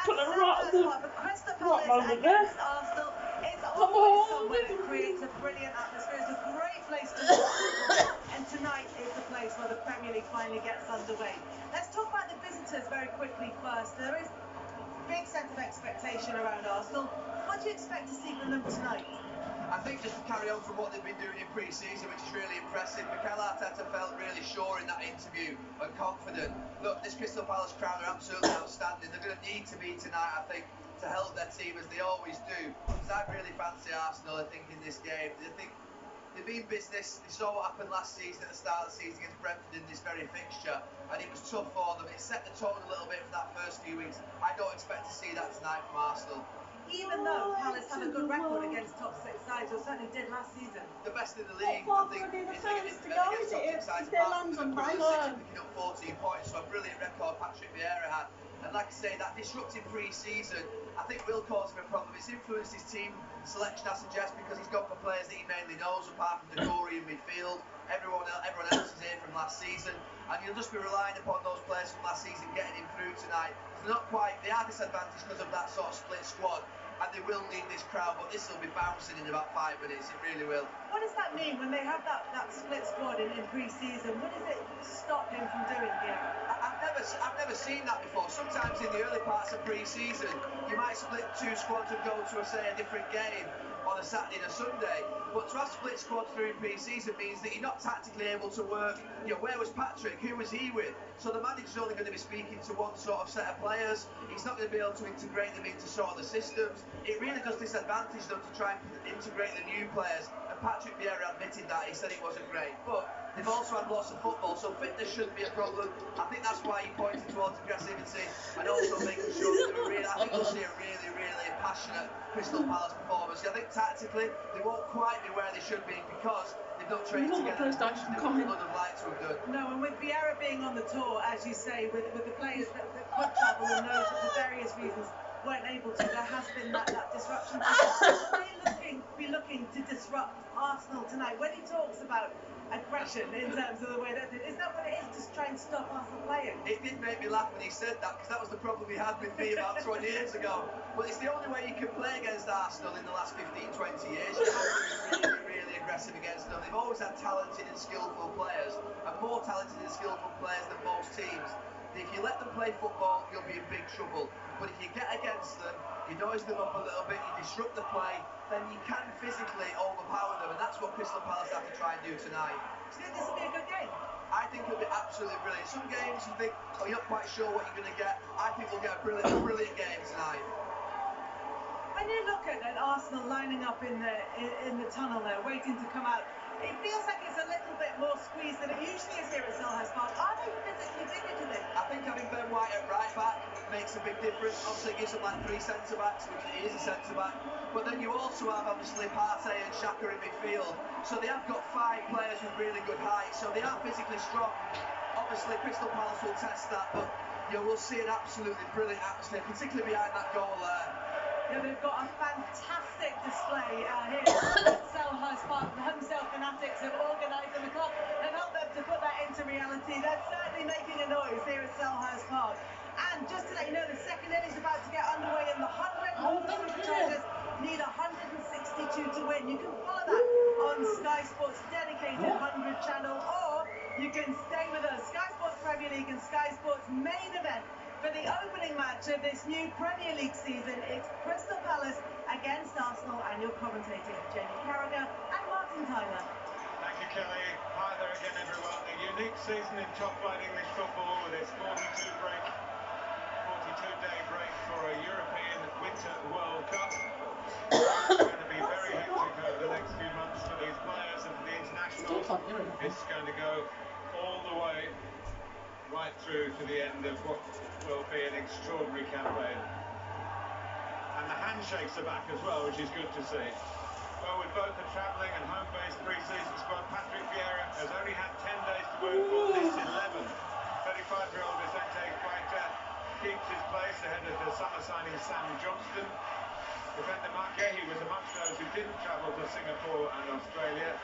put them right at the right moment there. Arsenal, it's always somewhere that creates a brilliant atmosphere. It's a great place to watch. And tonight is the place where the Premier League finally gets underway. Let's talk about the visitors very quickly first. There is a big sense of expectation around Arsenal. What do you expect to see from them tonight? I think just to carry on from what they've been doing in pre-season, which is really impressive. Mikel Arteta felt really sure in that interview and confident. Look, this Crystal Palace crowd are absolutely outstanding. They're going to need to be tonight, I think, to help their team as they always do. Because I really fancy Arsenal, I think, in this game. I think they mean business. They saw what happened last season at the start of the season against Brentford in this very fixture, and it was tough for them. It set the tone a little bit for that first few weeks. I don't expect to see that tonight from Arsenal. Even though Palace have a good record against top six sides, or certainly did last season. The best in the league, What I think. will be the Is first to go? Is it their London base? Picking up 14 points, so a brilliant record Patrick Vieira had. And like I say, that disruptive pre-season, I think will cause him a problem. It's influenced his team selection, I suggest, because he's gone for players that he mainly knows, apart from Decore in midfield. Everyone else is here from last season, and you'll just be relying upon those players from last season getting him through tonight. They are disadvantaged because of that sort of split squad, and they will need this crowd, but this will be bouncing in about 5 minutes. It really will. What does that mean when they have that split squad in pre-season? What does it stop him from doing here? I've never seen that before. Sometimes in the early parts of pre-season, you might split two squads and go to a different game on a Saturday and a Sunday. But to have split squads through pre-season means that you're not tactically able to work. Where was Patrick? Who was he with? So the manager's only going to be speaking to one sort of set of players. He's not going to be able to integrate them into sort of the systems. It really does disadvantage them to try and integrate the new players. And Patrick Vieira admitted that. He said it wasn't great. But they've also had lots of football, so fitness shouldn't be a problem. I think that's why he pointed towards aggressivity and also making sure that I think we'll see a really, really passionate Crystal Palace performance. I think tactically they won't quite be where they should be because they've not trained together as much as they would have liked to have done. No, and with Vieira being on the tour, as you say, with the players that could travel and those that for various reasons weren't able to, there has been that disruption. Are they looking to disrupt Arsenal tonight? When he talks about aggression in terms of the way that is that what it is, just try and stop Arsenal playing? It did make me laugh when he said that, because that was the problem he had with me about 20 years ago. But it's the only way you can play against Arsenal in the last 15, 20 years. You have to be really, really aggressive against them. They've always had talented and skillful players, and more talented and skillful players than most teams. If you let them play football, you'll be in big trouble. But if you get against them, you noise them up a little bit, you disrupt the play, then you can physically overpower them, and that's what Crystal Palace have to try and do tonight. Do you think this will be a good game? I think it'll be absolutely brilliant. Some games you think, you're not quite sure what you're going to get. I think we'll get a brilliant game tonight. When you look at Arsenal lining up in the tunnel there, waiting to come out, it feels like it's a little bit more squeezed than it usually is here at Selhurst Park. Are they physically bigger, do you think? I think having Ben White at right back makes a big difference. Obviously it gives them like 3 centre-backs, which he is a centre-back. But then you also have obviously Partey and Xhaka in midfield. So they have got 5 players with really good height. So they are physically strong. Obviously Crystal Palace will test that, but we'll see an absolutely brilliant atmosphere, particularly behind that goal there. They've got a fantastic display here at Selhurst Park. The Home fanatics have organised, and the club have helped them to put that into reality. They're certainly making a noise here at Selhurst Park. And just to let you know, the second innings is about to get underway in the 100 Superchargers need 162 to win. You can follow that on Sky Sports' dedicated 100 channel, or you can stay with us. Sky Sports Premier League and Sky Sports main event for the opening match of this new Premier League season. It's Crystal Palace against Arsenal, and your commentators Jamie Carragher and Martin Tyler. Thank you, Kelly. Hi there again, everyone. A unique season in top-flight English football with its 42-day break for a European Winter World Cup. It's going to be very hectic over the next few months for these players and for the internationals. It's going to go all the way right through to the end of what will be an extraordinary campaign. And the handshakes are back as well, which is good to see. Well, with both the travelling and home-based pre-season squad, Patrick Vieira has only had 10 days to work for this 11. 35-year-old Vicente Guaita keeps his place ahead of the summer signing Sam Johnston. Defender Mark Gehi was amongst those who didn't travel to Singapore and Australia,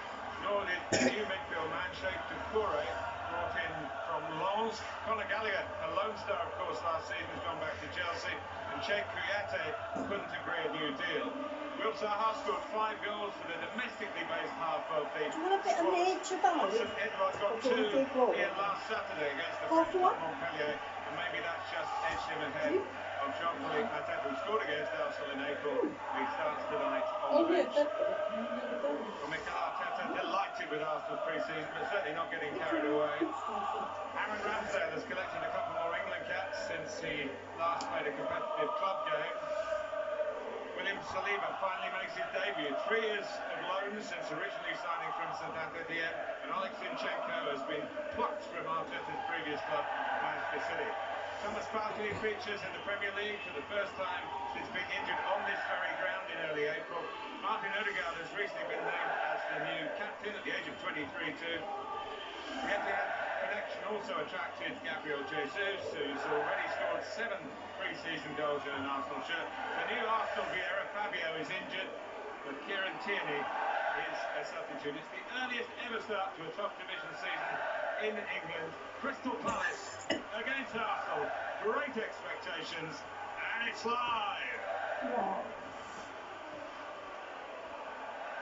nor did the new midfield man Sheikh Doucouré, brought in from Lens. Conor Gallagher, a Lone Star of course last season, has gone back to Chelsea, and Cheikh Kouyaté couldn't agree a new deal. Wilf Zaha scored 5 goals for the domestically based half-world team. Do you want a bit of nature about it? St Edouard got 2 here last Saturday against the French club Montpellier, and maybe that's just edged him ahead of Jean-Philippe Mateta, who scored against Arsenal in April. He starts tonight on the bench. Well, Mikel Arteta delighted with Arsenal's pre-season, but certainly not getting carried away. Aaron Ramsdale has collected a couple more England caps since he last played a competitive club game. William Saliba finally makes his debut. 3 years of loan since originally signing from St Etienne, and Alex Zinchenko has been plucked from Arteta's previous club, Manchester City. Thomas Partey features in the Premier League for the first time since being injured on this very ground in early April. Martin Odegaard has recently been named as the new captain at the age of 23 too. The Etihad connection also attracted Gabriel Jesus, who's already scored 7 pre-season goals in an Arsenal shirt. The new Arsenal Vieira, Fabio, is injured, but Kieran Tierney is a substitute. It's the earliest ever start to a top division season in England. Crystal Palace against Arsenal. Great expectations, and it's live. Wow.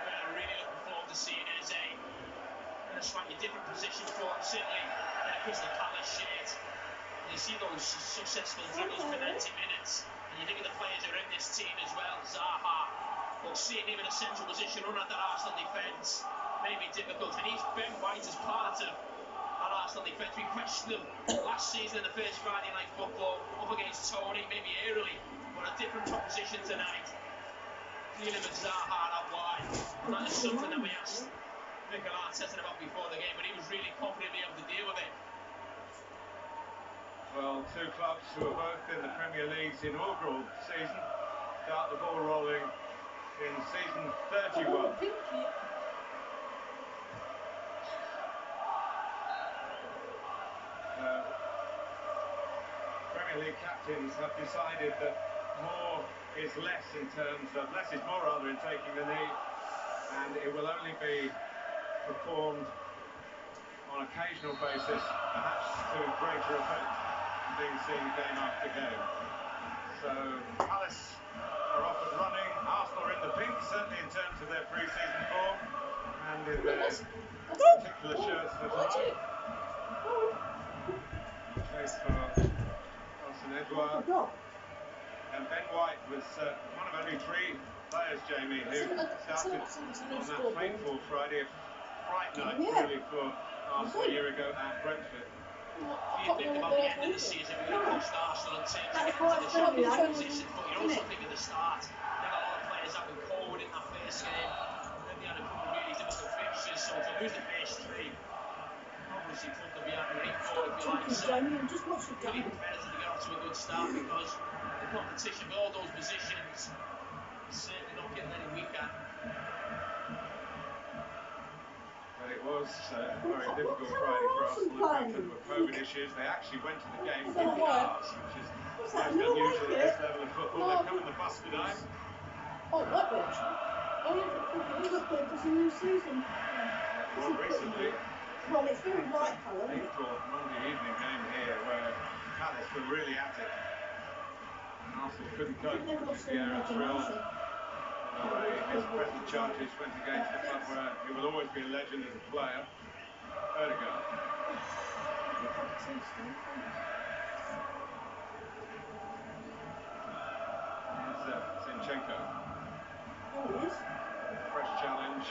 Well, really looking forward to seeing Eze in a slightly different position for him, certainly in a Crystal Palace shirt. You see those successful dribbles for 90 minutes, and you think of the players who are in this team as well. Zaha, but seeing him in a central position run at that Arsenal defence may be difficult, and he's Ben White as part of that Arsenal defence. We questioned them last season in the first Friday night football up against Tony, maybe early, but a different proposition tonight. Dealing with Zaha out wide, and that is something that we asked Mikel Arteta about before the game, but he was really confident being able to deal with it. Well, 2 clubs who are both in the Premier League's inaugural season start the ball rolling in season 31. Premier League captains have decided that more is less in terms of, less is more rather in taking the knee, and it will only be performed on occasional basis, perhaps to greater effect than being seen game after game. So Palace are off and running. Arsenal are in the pink, certainly in terms of their pre-season form, and in their particular shirts for tonight. Chase for St Edouard. And Ben White was one of only 3 players, Jamie, who started on that fateful Friday night, really, for Arsenal a year ago at Brentford. You think about the end of the season, we really pushed Arsenal in terms of getting to the position, but you also think at the start, they had a lot of players that were cold in that first game, and then they had a couple of really difficult fixtures, so to lose the first 3, obviously put them behind the 8 ball, if you like, so really better to get off to a good start, because the competition with all those positions is certainly not getting any weaker. But it was a very difficult Friday for Arsenal. Brentford were COVID issues. They actually went to the game in cars, which is most unusual at this level of football. They've come in the bus tonight. Oh, that bitch. Oh, yeah, Look, there's a new season. More recently, Well, it's very light colour. April Monday evening game here where Palace were really at it. And Arsenal couldn't cope with Vieira drilled. His present charges went against the club where he will always be a legend as a player, Odegaard. Here's Zinchenko. Oh, it is. Fresh challenge.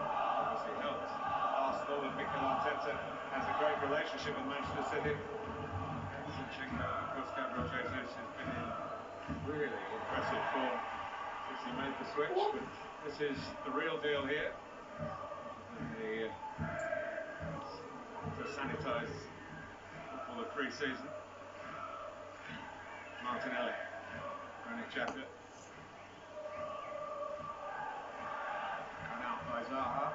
Obviously helped Arsenal, and Mikel Arteta has a great relationship with Manchester City. Zinchenko, of course, Gabriel Jesus has been in really impressive form since he made the switch, but this is the real deal here. And to sanitise football of pre-season. Martinelli, Granit Xhaka. And out by Zaha.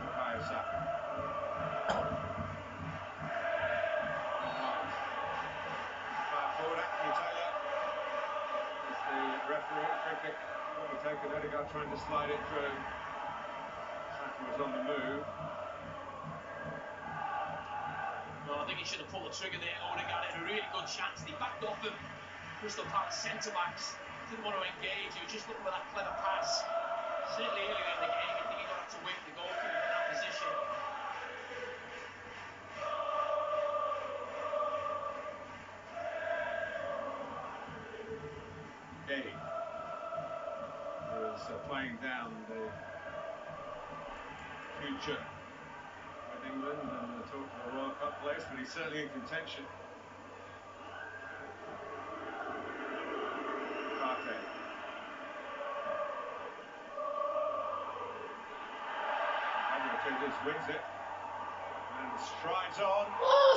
Bukayo Saka. Forward, Anthony Taylor is the referee. Free kick will be taken. Odegaard trying to slide it through. Saka was on the move. Well, I think he should have pulled the trigger there. Odegaard had a really good chance. He backed off him. Crystal Palace centre-backs didn't want to engage. He was just looking for that clever pass. Certainly earlier in the game, I think he got up to wait for the goalkeeper in that position. Gay was playing down the future with England and the talk of a World Cup place, but he's certainly in contention. Partey. Gabriel Jesus wins it and strides on.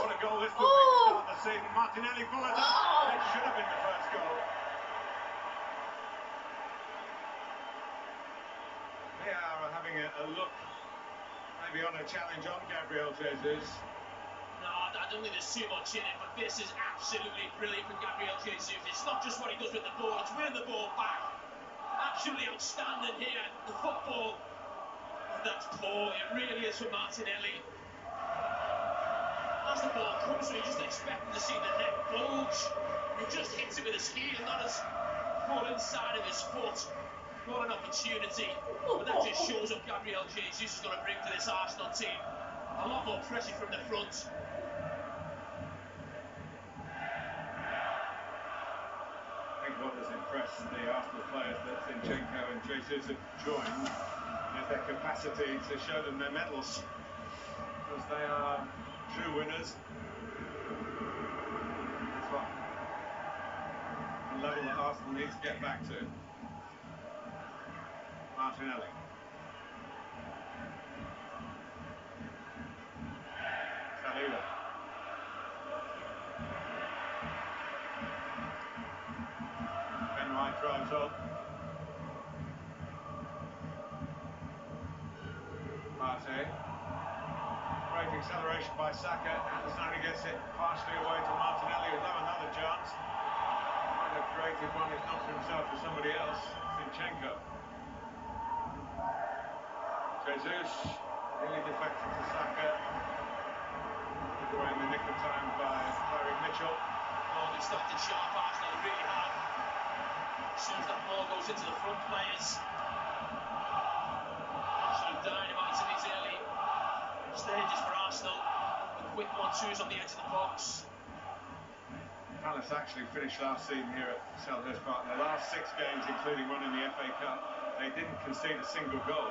What a goal this would be to start the season. Martinelli follows up. It should have been the first goal. They are having a look, maybe on a challenge on Gabriel Jesus. No, I don't think there's too much in it, but this is absolutely brilliant from Gabriel Jesus. It's not just what he does with the ball, it's winning the ball back. Absolutely outstanding here. The football, and that's poor. It really is for Martinelli. As the ball comes through, you just expecting to see the net bulge. He just hits it with his heel, not his full inside of his foot. What an opportunity. But that just shows what Gabriel Jesus is going to bring to this Arsenal team. A lot more pressure from the front. I think what has impressed the Arsenal players that Zinchenko and Jesus have joined is their capacity to show them their medals, because they are true winners. That's what the level that Arsenal needs to get back to. Martinelli. Saliba. Ben White drives on. Partey. Great acceleration by Saka. Anderson only gets it partially away to Martinelli, who'll have another chance. Might have created one, if not for himself, for somebody else. Zinchenko. Jesus really deflected to Saka. Put away in the nick of time by Tyreek Mitchell. Oh, they started sharp, Arsenal, they really have. As soon as that ball goes into the front players, absolute dynamite in these early stages for Arsenal. The quick 1-2s on the edge of the box. Palace actually finished last season here at Selhurst Park. Their last 6 games, including one in the FA Cup, they didn't concede a single goal.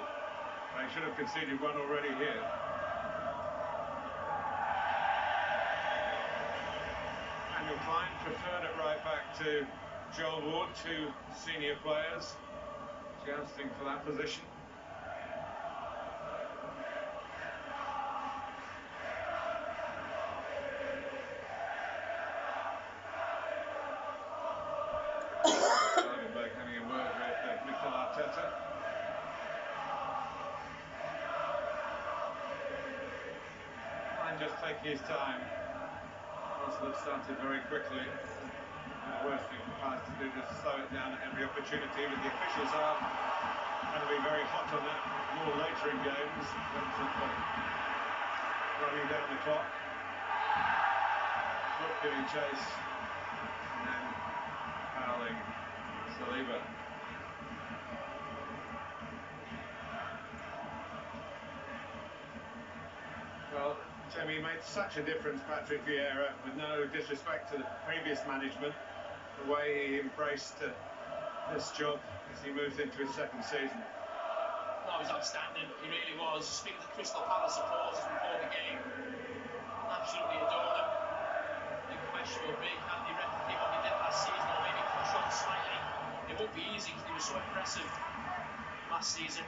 They should have conceded one already here. Daniel Klein preferred it right back to Joel Ward, 2 senior players jousting for that position. Gravenberch having a word with Mikel Arteta. And just taking his time. Arsenal have started very quickly. The worst thing for Palace to do is slow it down at every opportunity, but the officials are going to be very hot on that more later in games in terms of running down the clock. Not giving chase and then fouling Saliba. Well, Jamie made such a difference, Patrick Vieira, with no disrespect to the previous management, the way he embraced this job as he moves into his 2nd season. No, he's outstanding, he really was. Speaking to the Crystal Palace supporters before the game, absolutely adored him. The question will be, can they replicate what they did last season, or maybe push on slightly? It won't be easy because he was so impressive last season.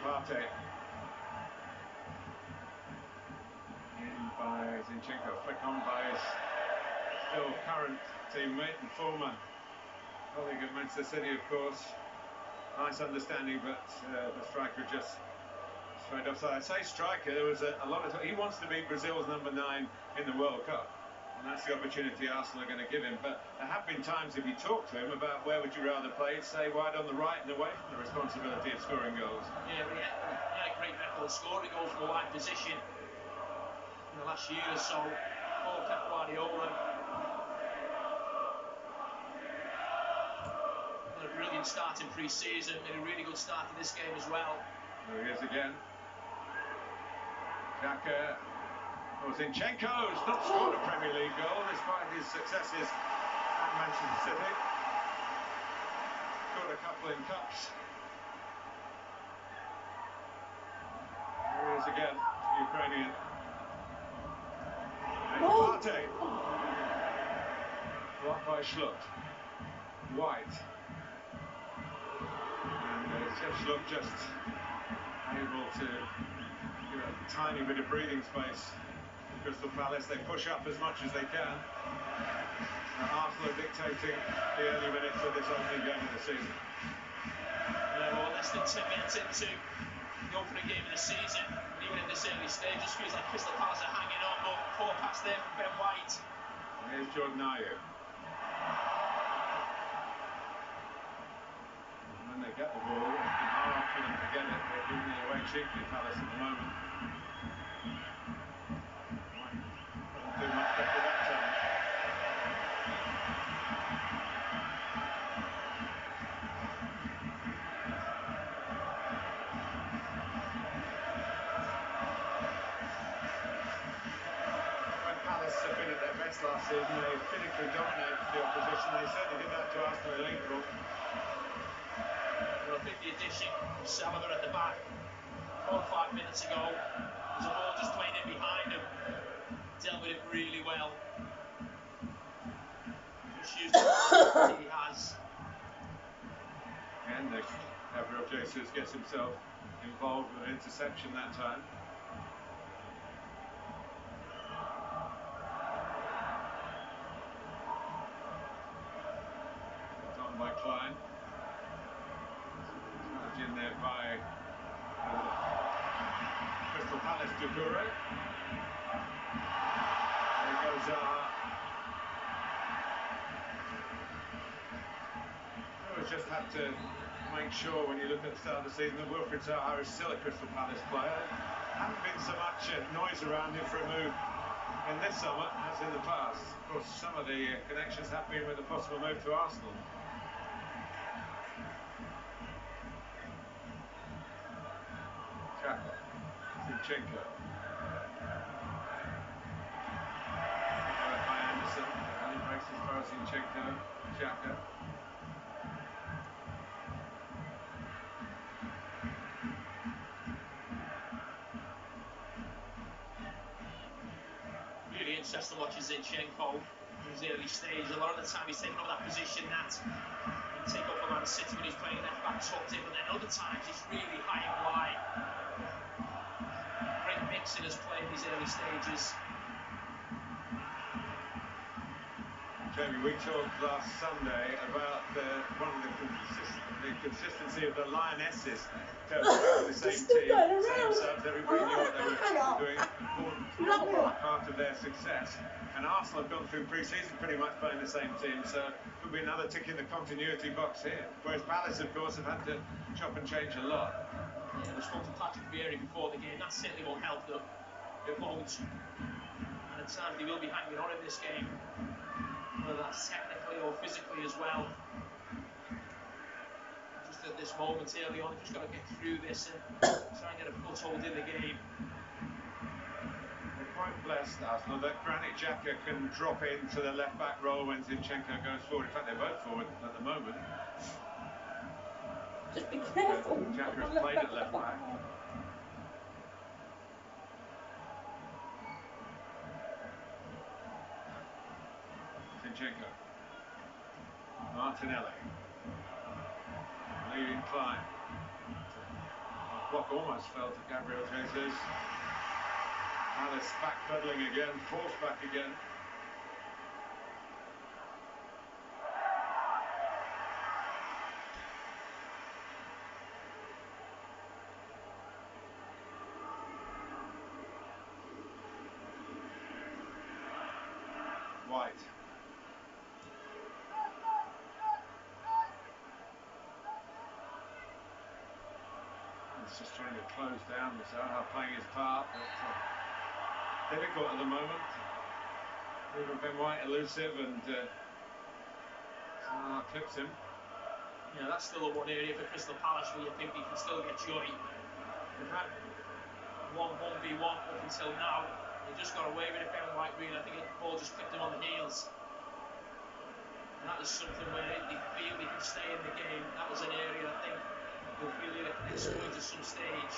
Partey. In by Zinchenko, flick on by his still current teammate and former colleague at Manchester City, of course. Nice understanding, but the striker just straight offside. I say striker, there was a lot of talk. He wants to be Brazil's number 9 in the World Cup. And that's the opportunity Arsenal are going to give him. But there have been times, if you talk to him about where would you rather play, he'd say wide on the right and away from the responsibility of scoring goals. Yeah, he had a great record scoring goals from a wide position in the last year or so for Pep Guardiola. Had a brilliant start in pre-season, made a really good start to this game as well. There he is again. Xhaka. Well, Zinchenko's not scored a Premier League goal despite his successes at Manchester City. Scored a couple in cups. There he is again, Ukrainian. And Partey. Blocked by Schlupp. White. And Schlupp just able to give a tiny bit of breathing space. Crystal Palace, they push up as much as they can. Arsenal are dictating the early minutes of this opening game of the season. Yeah, well, less than 10 minutes into the opening game of the season, and even in this early stage, just feels like Crystal Palace are hanging on, but poor pass there from Ben White. And here's Jordan Ayew. And when they get the ball, it's been hard for them to get it. They're giving it away cheaply, Palace, at the moment. Do much better that time. When Palace have been at their best last season, they physically dominated the opposition. They certainly did that to Arsenal in April. Well, I think the addition of Saliba at the back 4 or 5 minutes ago was a ball just playing in behind him. Dealt with it really well. Just used the opportunity he has. And Gabriel Jesus gets himself involved with an interception that time. Done by Klein. Charged in there by Crystal Palace Doucouré. There goes Zaha. Always just have to make sure when you look at the start of the season that Wilfried Zaha is still a Crystal Palace player. Hasn't been so much noise around him for a move in this summer as in the past. Of course, some of the connections have been with a possible move to Arsenal. Xhaka. Zinchenko. By Anderson. And he breaks as far as Zinchenko. Xhaka. Really interesting watching Zinchenko in his early stage. A lot of the time he's taking over that position that he take over Man City when he's playing left back tucked in, but then other times he's really high and wide. Great mix in his play in these early stages. Jamie, we talked last Sunday about one of the consistency of the Lionesses. The same team, same subs, everybody knew what they were doing. Important part of their success. And Arsenal have gone through pre-season pretty much playing the same team, so could be another tick in the continuity box here. Whereas Palace, of course, have had to chop and change a lot. Yeah, they spoke to Patrick Vieira before the game. That certainly won't help them. They won't. And at times they will be hanging on in this game, whether that's technically or physically as well. Just at this moment early on, they've just got to get through this and try and get a foothold in the game. They're quite blessed, Arsenal, that Granit Xhaka can drop into the left-back role when Zinchenko goes forward. In fact, they're both forward at the moment. Just be careful. Xhaka has played at left-back. Zinchenko. Martinelli. Leading Klein. Block almost fell to Gabriel Jesus. Palace backpedaling again, forced back again. White. He's just trying to close down Zaha, playing his part, but difficult at the moment. Ben White elusive, and Zaha clips him. Yeah, that's still the one area for Crystal Palace where you think they can still get joy. They've had 1v1 up until now. They just got away with it. Ben White, really, I think the ball just clipped him on the heels. And that is something where they feel they can stay in the game. That was an area I think they'll really exploit at some stage.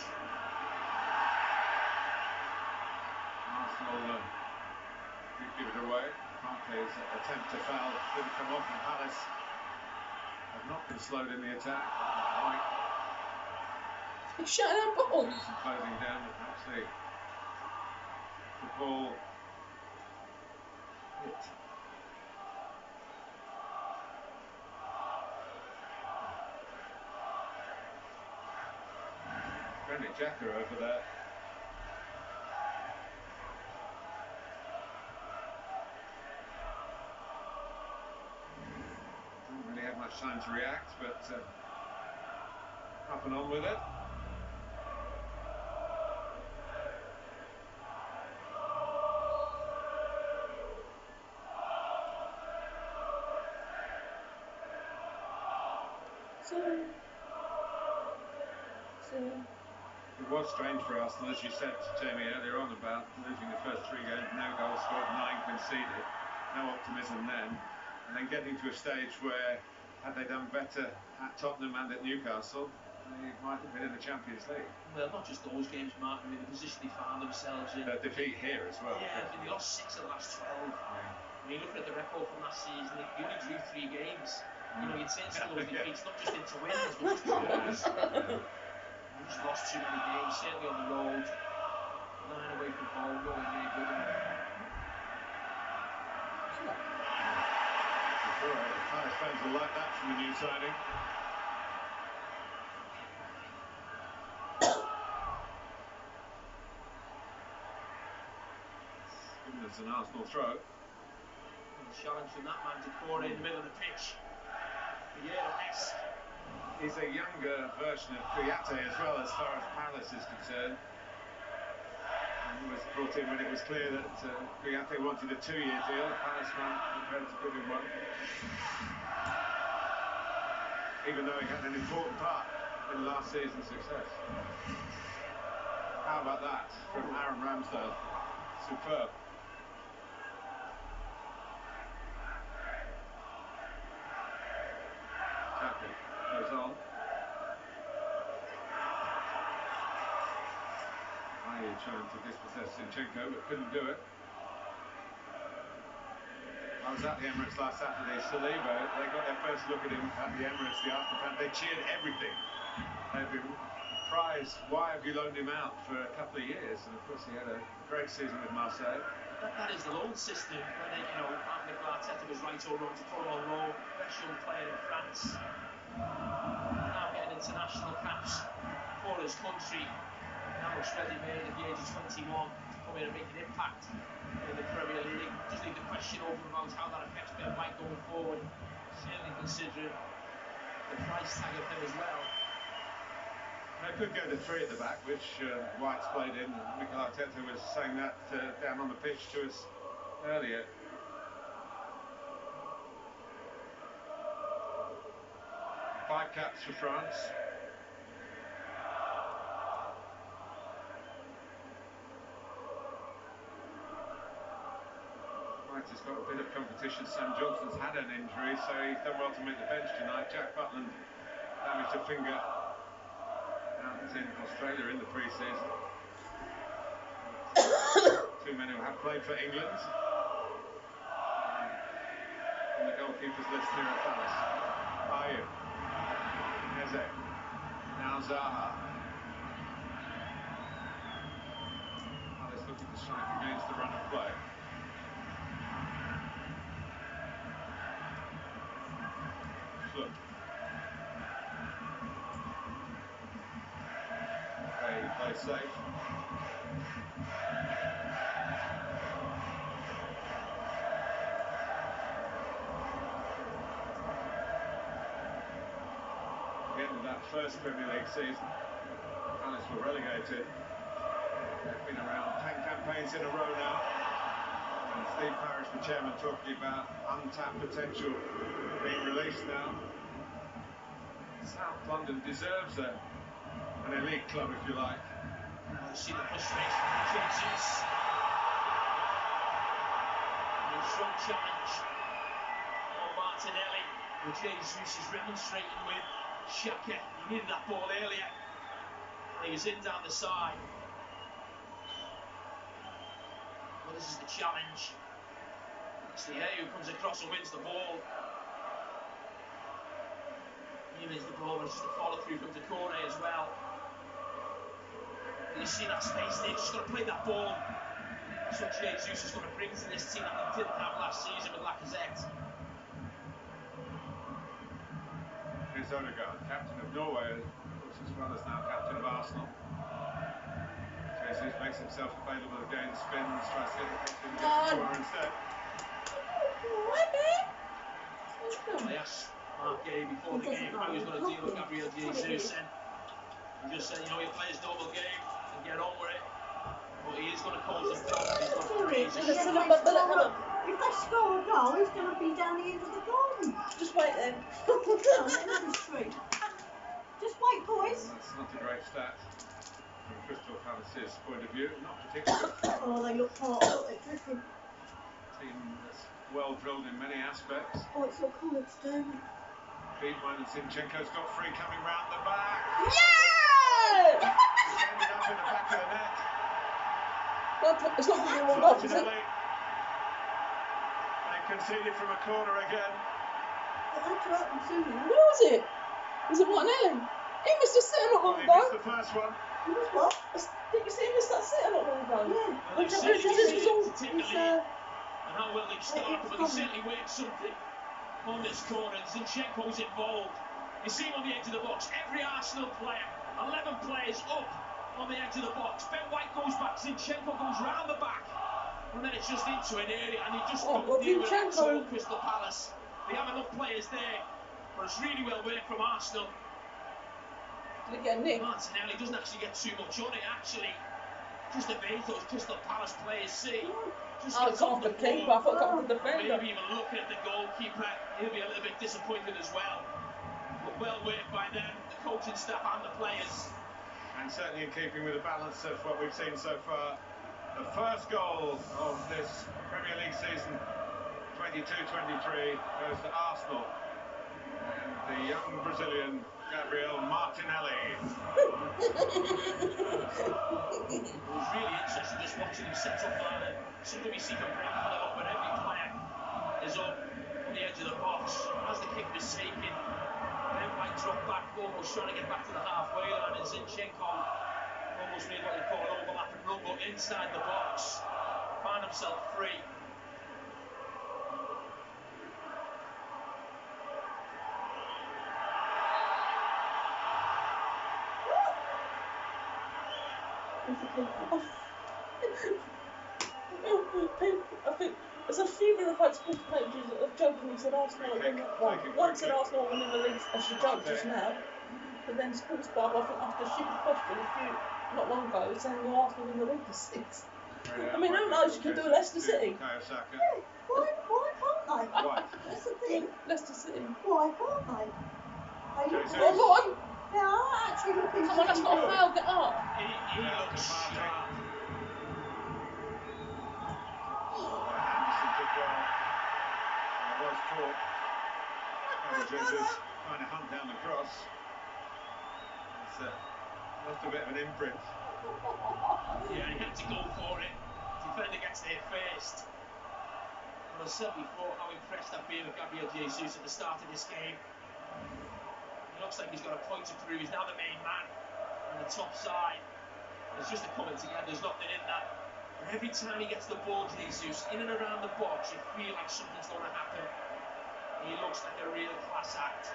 Arsenal did give it away. Partey's attempt to foul didn't come off, and Palace have not been slowed in the attack. White Shut that ball. some closing down, but actually the ball hit. Granit Xhaka over there. Didn't really have much time to react, but up and on with it. It was strange for Arsenal, as you said, Jamie, earlier on about losing the first 3 games, no goals scored, 9 conceded, no optimism then, and then getting to a stage where, had they done better at Tottenham and at Newcastle, they might have been in the Champions League. Well, not just those games, Martin, the position they found themselves in. A defeat here as well. Yeah, I mean, they lost 6 of the last 12. Yeah. I mean, looking at the record from last season, they only drew 3 games. You know, you'd say it's those defeats, not just into wins, but just draws. They just lost too many games, certainly on the road. 9 away from home, nowhere near good enough. Palace fans will like that from the new signing. Given as an Arsenal throw. And the challenge from that man, Decore, in the middle of the pitch. Yes. He's a younger version of Kouyaté as well, as far as Palace is concerned. He was brought in when it was clear that Kouyaté wanted a 2-year deal. Palace man prepared to give him one. Even though he had an important part in last season's success. How about that from Aaron Ramsdale? Superb. Xhaka goes on. Ayew trying to dispossess Zinchenko, but couldn't do it. I was at the Emirates last Saturday. Saliba, they got their first look at him at the Emirates, the Arsenal fans. They cheered everything. They'd been prized, why have you loaned him out for a couple of years? And of course he had a great season with Marseille. That is the loan system. Whether, you know, Mikel Arteta was right or wrong to put him on loan. Best young player in France. Now getting international caps for his country. Now looks ready-made at the age of 21 to come in and make an impact in the Premier League. Just leave the question open about how that affects Ben White going forward. Certainly considering the price tag of him as well. They could go to 3 at the back, which White's played in. Mikel Arteta was saying that down on the pitch to us earlier. Five caps for France. White has got a bit of competition. Sam Johnson's had an injury, so he's done well to make the bench tonight. Jack Butland damaged a finger out in Australia in the pre-season. 2 men who have played for England on the goalkeepers list here at Palace. Ayew, Eze, now Zaha. Palace looking to strike against the run of play. Look. Play safe. that first Premier League season. Palace were relegated. They've been around 10 campaigns in a row now. And Steve Parish, the chairman, talking about untapped potential being released now. South London deserves an elite club, if you like. You see the frustration from Jesus. And a strong challenge for Martinelli. But Jesus is remonstrating with Xhaka. He needed that ball earlier. And he was in down the side. Well, this is the challenge. It's the A who comes across and wins the ball. He wins the ball, but it's just a follow through from Decore as well. You see that space there, just got to play that ball. That's what Jesus is going to bring to this team that he didn't have last season with Lacazette. Here's Odegaard, captain of Norway, of course, as well as now captain of Arsenal. Jesus makes himself available again, spins, tries to get it into the corner instead. I asked Mark Gay before the game how he was going to deal with Gabriel Jesus, and he just said, you know, he plays normal game and get on with it, but he is going to cause some problems. He's got crazy. If they score a goal, he's going to be down the end of the garden. Just wait then. Down the end of the street. Just wait, boys. That's not a great stat from Crystal Palace's point of view. Not particularly. Oh, they look hot. Look, they're drifting. Team that's well drilled in many aspects. Oh, it's all cool, it's doing. Friedman and Zinchenko's got free coming round the back. Yeah! He's ended up in the back of the net. It's not going to be one off, is it? Fortunately, they conceded from a corner again. It had to happen soon, you know. Where was it? Was it Martinelli? He must have set not long He ago. missed the first one. It was what? Did you see him miss that sitter not long ago? Yeah. Well, Which I they've think certainly is all. taken the lead. And how well they've started, but they certainly worked something on this corner. Zinchenko's involved. You see him on the edge of the box. Every Arsenal player, 11 players up on the edge of the box. Ben White goes back, Zinchenko goes round the back, and then it's just into an area, and he just Oh, don't well, deal with it at all, Zinchenko- Crystal Palace. They have enough players there, but it's really well worked from Arsenal. Did he get a nick? Martinelli doesn't actually get too much on it, actually. Just evades those Crystal Palace players see. Just Oh, gets it's off the keeper. I thought it was the defender. Maybe even looking at the goalkeeper, he'll be a little bit disappointed as well. But well worked by them, the coaching staff and the players. And certainly in keeping with the balance of what we've seen so far. The first goal of this Premier League season, 22-23, goes to Arsenal. And the young Brazilian, Gabriel Martinelli. It was really interesting just watching him set up there. Something we see from Brentford a lot when every player is up on the edge of the box. As the kick was taken, Ben White dropped back, almost trying to get back to the halfway line, and Zinchenko almost made what you call an overlapping run, but inside the box, found himself free. I think there's a few of the like sports pages that have jokingly said Arsenal are winning. Well, one said Arsenal are winning the league as a joke just now. But then Sports Bar, I think after a stupid question a few not long ago, saying well, Arsenal win the league for 6. I mean, who knows? You can do Leicester City. Osaka. Yeah, why can't they? Right. That's the thing. Leicester City. Why can't they? They look Jesus. Well, go on. They are actually looking Come on, that's not a good. foul. Get up. He looks sharp. Anderson did well. And it was caught. And Jesus trying to hunt down the cross. It's left a bit of an imprint. Yeah, he had to go for it. Defender gets there first. And I said before how impressed I've been with Gabriel Jesus at the start of this game. He looks like he's got a point to prove. He's now the main man on the top side. It's just a coming together. There's nothing in that. And every time he gets the ball, Jesus, in and around the box, you feel like something's going to happen. He looks like a real class act.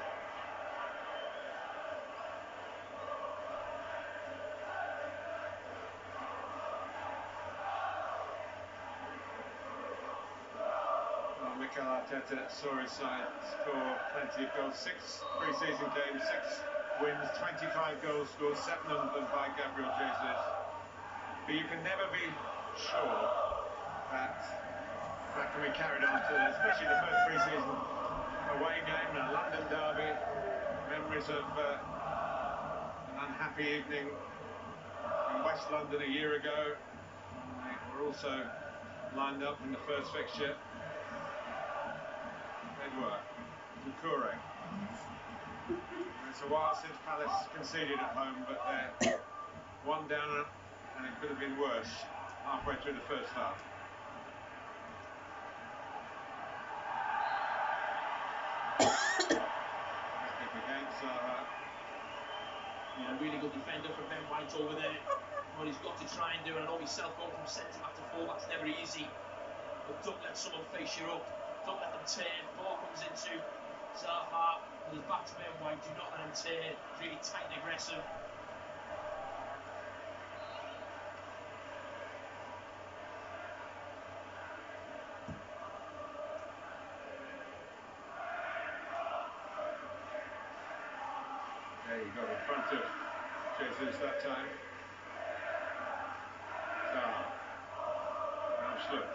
Mikel Arteta saw his side score plenty of goals. 6 pre-season games, 6 wins, 25 goals scored, 7 of them by Gabriel Jesus. But you can never be sure that can be carried on to, especially the first pre-season away game, a London derby, memories of an unhappy evening in West London a year ago. They were also lined up in the first fixture. They were. Doucouré. It's a while since Palace conceded at home, but they're one down and it could have been worse halfway through the first half. Again, Zaha. Yeah, really good defender for Ben White over there. What he's got to try and do, and I know himself going from centre back to full back's never easy, but don't let someone face you up, don't let them turn. Ball comes into Zaha, and he's back to Ben White. Do not let him turn. Really tight and aggressive. There you go, in front of Jesus that time. Zaha. Amsler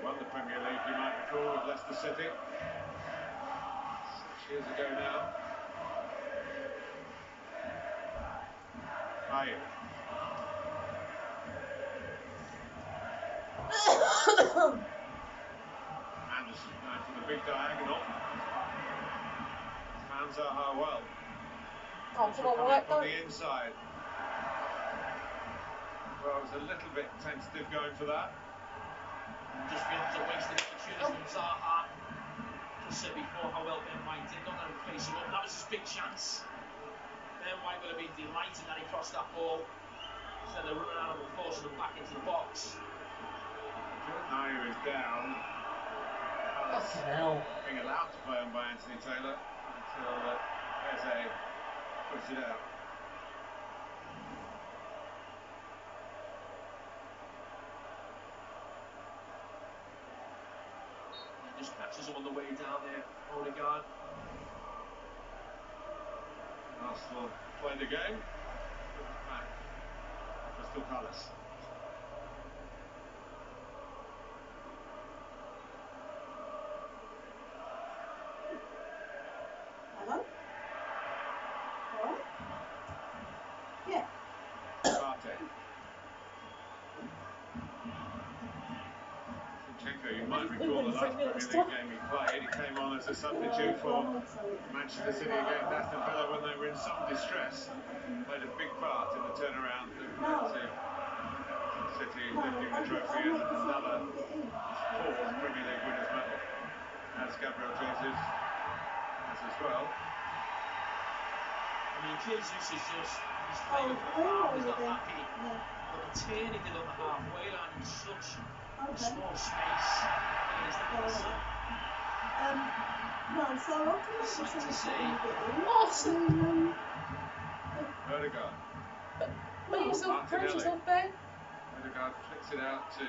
won the Premier League, you might recall, with Leicester City 6 years ago now. Ayew. Anderson now for the big diagonal. Found Zaha well. Oh, come on, right, On don't. the inside. Well, it was a little bit tentative going for that. Just feels a wasted opportunity from Zaha. Just said before how well Ben White did not let him face him up. That was his big chance. Ben White would have been delighted that he crossed that ball. Instead of running out and forcing him back into the box. Jordan Ayew is down. Palace being allowed to play on by Anthony Taylor until Eze puts it out. He just catches him on the way down there, Odegaard. Arsenal play the game. Back. Crystal Palace. Hello? Alright? Yeah. Partey. Zinchenko, you might recall the last Premier League game he played. He came on as a substitute for Manchester City against Aston Villa when they were in some distress. Played a big part in the turnaround that led to City lifting the trophy and another fourth Premier League winners' medal, as Gabriel Jesus has as well. I mean, Jesus is just, he's playing for the half, he's not happy. But the turn he did on the halfway line in such a small space. No, so I'll come back Sad to to see. Awesome. Odegaard. Put yourself, press yourself, Ben. Odegaard flicks it out to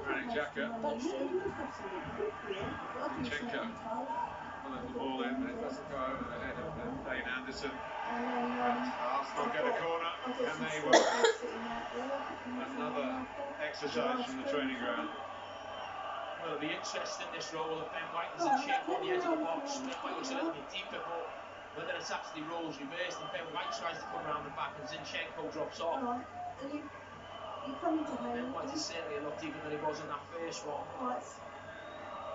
Granit Xhaka. Zinchenko. Well, the ball in, but it doesn't go over the head of Dane Anderson. Arsenal get a corner, and they will. Another exercise from the training ground. Well, it'll be interesting this role of Ben White and Zinchenko on the edge of the box. Ben White looks a little bit deeper, but whether it's actually roles reversed and Ben White tries to come around the back and Zinchenko drops off. Alright, and you come to me. Ben White is certainly a lot deeper than he was on that first one. Right.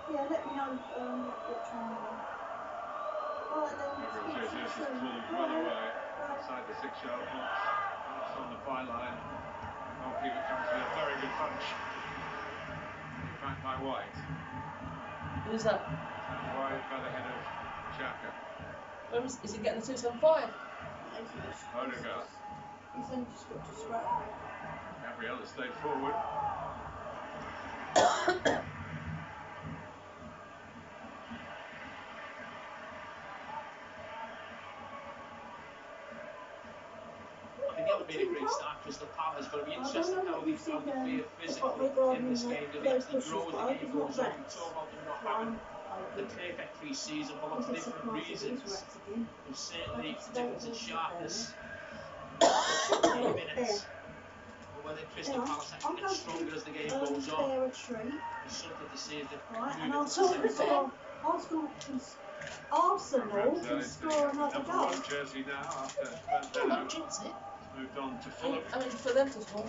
Yeah, let me know what time you are. Alright then. Gabriel Jesus has pulled well away outside the 6-yard box. It's on the byline. Goalkeeper comes with a very good punch. Back by White. Who's that? Turned wide by the head of Xhaka. Where is he getting the 275? Odegaard. He's only just got to scrap. Gabriel has stayed forward. I think it'll be a great start. Crystal Palace, but it'll be interesting how they feel physically in this game. Do they grow as the game goes on? We talk about them not having the perfect pre-season for lots of different reasons. But certainly difference in sharpness. Minutes. But whether Crystal Palace actually gets stronger as the game goes on, it's something to see as they and move into the second half. Arsenal can score another Number goal. 1 jersey now after Don't Mandela jinx it. moved on to Fulham I mean, for them to score.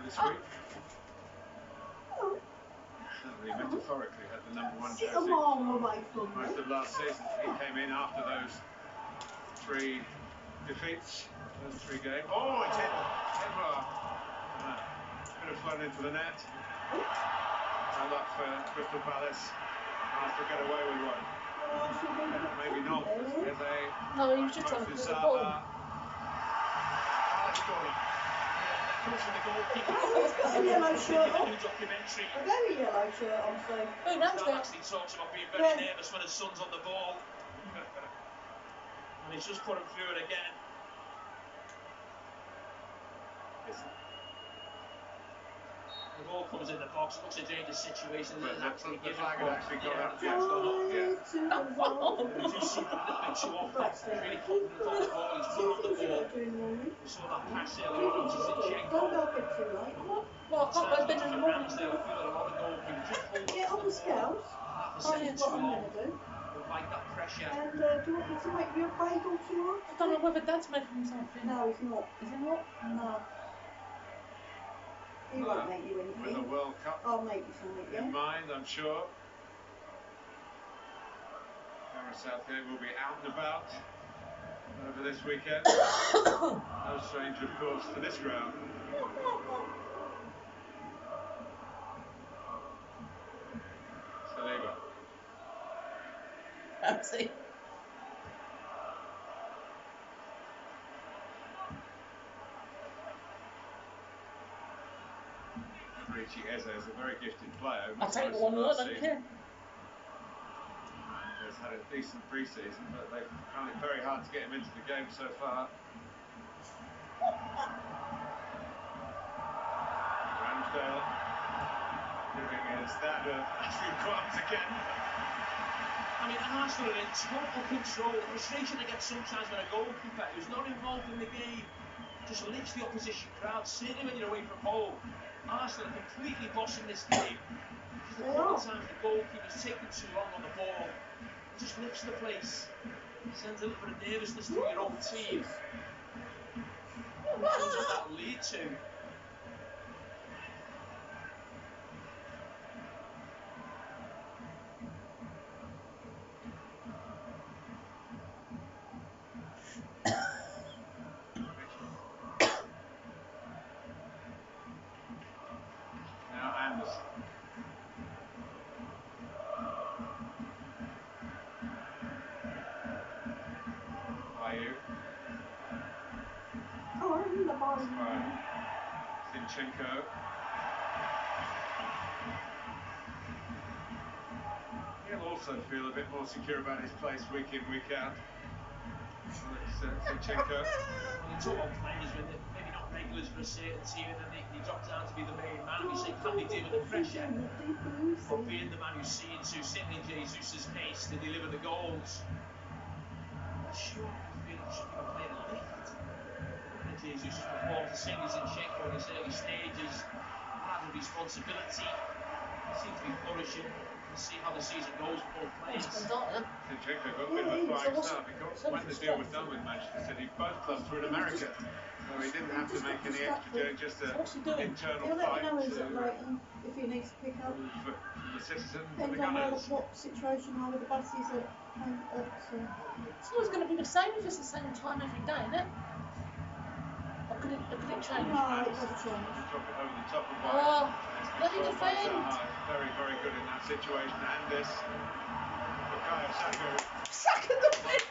this week. Certainly metaphorically had the number 1 Sit a jersey mile away from most me. of last season. He came in after those 3 defeats, those 3 games. Oh, it's hit Edouard. Could have flown into the net. No luck for Crystal Palace. Nice to get away with one. Maybe not. There's a No, he was just trying to pull the ball. Palace corner. Comes from the goalkeeper. He's got a yellow shirt A on. new documentary. A very yellow shirt on, so. Oh, Stan Ramsdale. actually talks about being very nervous when his son's on the ball. And he's just put him through it again. The ball comes in the box, looks a dangerous situation. But There's actually the given flag had actually gone up. Yeah, it's gone up. Yeah. We do see that a little bit too often. He's really confident on the ball, he's good on the ball. We saw that pass earlier on to Zinchenko. Don't go a bit too late. Well, I can't go bed in the morning. Ramsdale, I feel that a lot of goalkeepers just hold Get on the scales. for Find second out too what I'm long. going to do. Don't like that pressure. And do you want me to make you a bagel tomorrow? I don't know whether Dad's making something. No, he's not. Is he not? No. He won't make you With the anything. World Cup I'll make you something, in yeah? mind, I'm sure. Gareth Southgate will be out and about over this weekend. No stranger, of course, to this ground. Saliba. Ramsey. Richie Eze is a very gifted player. I'll take the one I don't care. Has had a decent pre-season, but they found it very hard to get him into the game so far. Ramsdale giving his dad a few clubs again. I mean, Arsenal are in total control. The frustration I get sometimes when a goalkeeper who's not involved in the game just lifts the opposition crowd, certainly when you're away from home. Arsenal are completely bossing this game. Because the couple of times the goalkeeper's taking too long on the ball, it just lifts the place. Sends a little bit of nervousness to your own team. What does that lead to? Now Anderson. Ayew. Oh, I don't need the ball. Right. Zinchenko. He'll also feel a bit more secure about his place week in, week out. Zinchenko. When you talk about players when they're maybe not regulars for a certain team and then they drop down to be the main man, we say, can they deal with the pressure of being the man who's seen to certainly Jesus' case to deliver the goals? Sure, I feel it should be a player lift. And Jesus' performance, the same as Zinchenko in his early stages, had a responsibility, seemed to be flourishing. We'll see how the season goes for both players. Zinchenko got a bit of a flying start because when the deal was done with Manchester City, both clubs were in America. So he didn't have to make any extra doing, just an internal He'll let fight you know he's to, at Brighton if he needs to pick up. for the citizens and the Depends on Gunners. what situation are with the buses at It's always going to be the same if it's the same time every day, isn't it? Or could it change? No, it doesn't change. Drop it over the top of Oh, White. let him defend. Very, very good in that situation. And this, Bukayo Saka. Saka defend.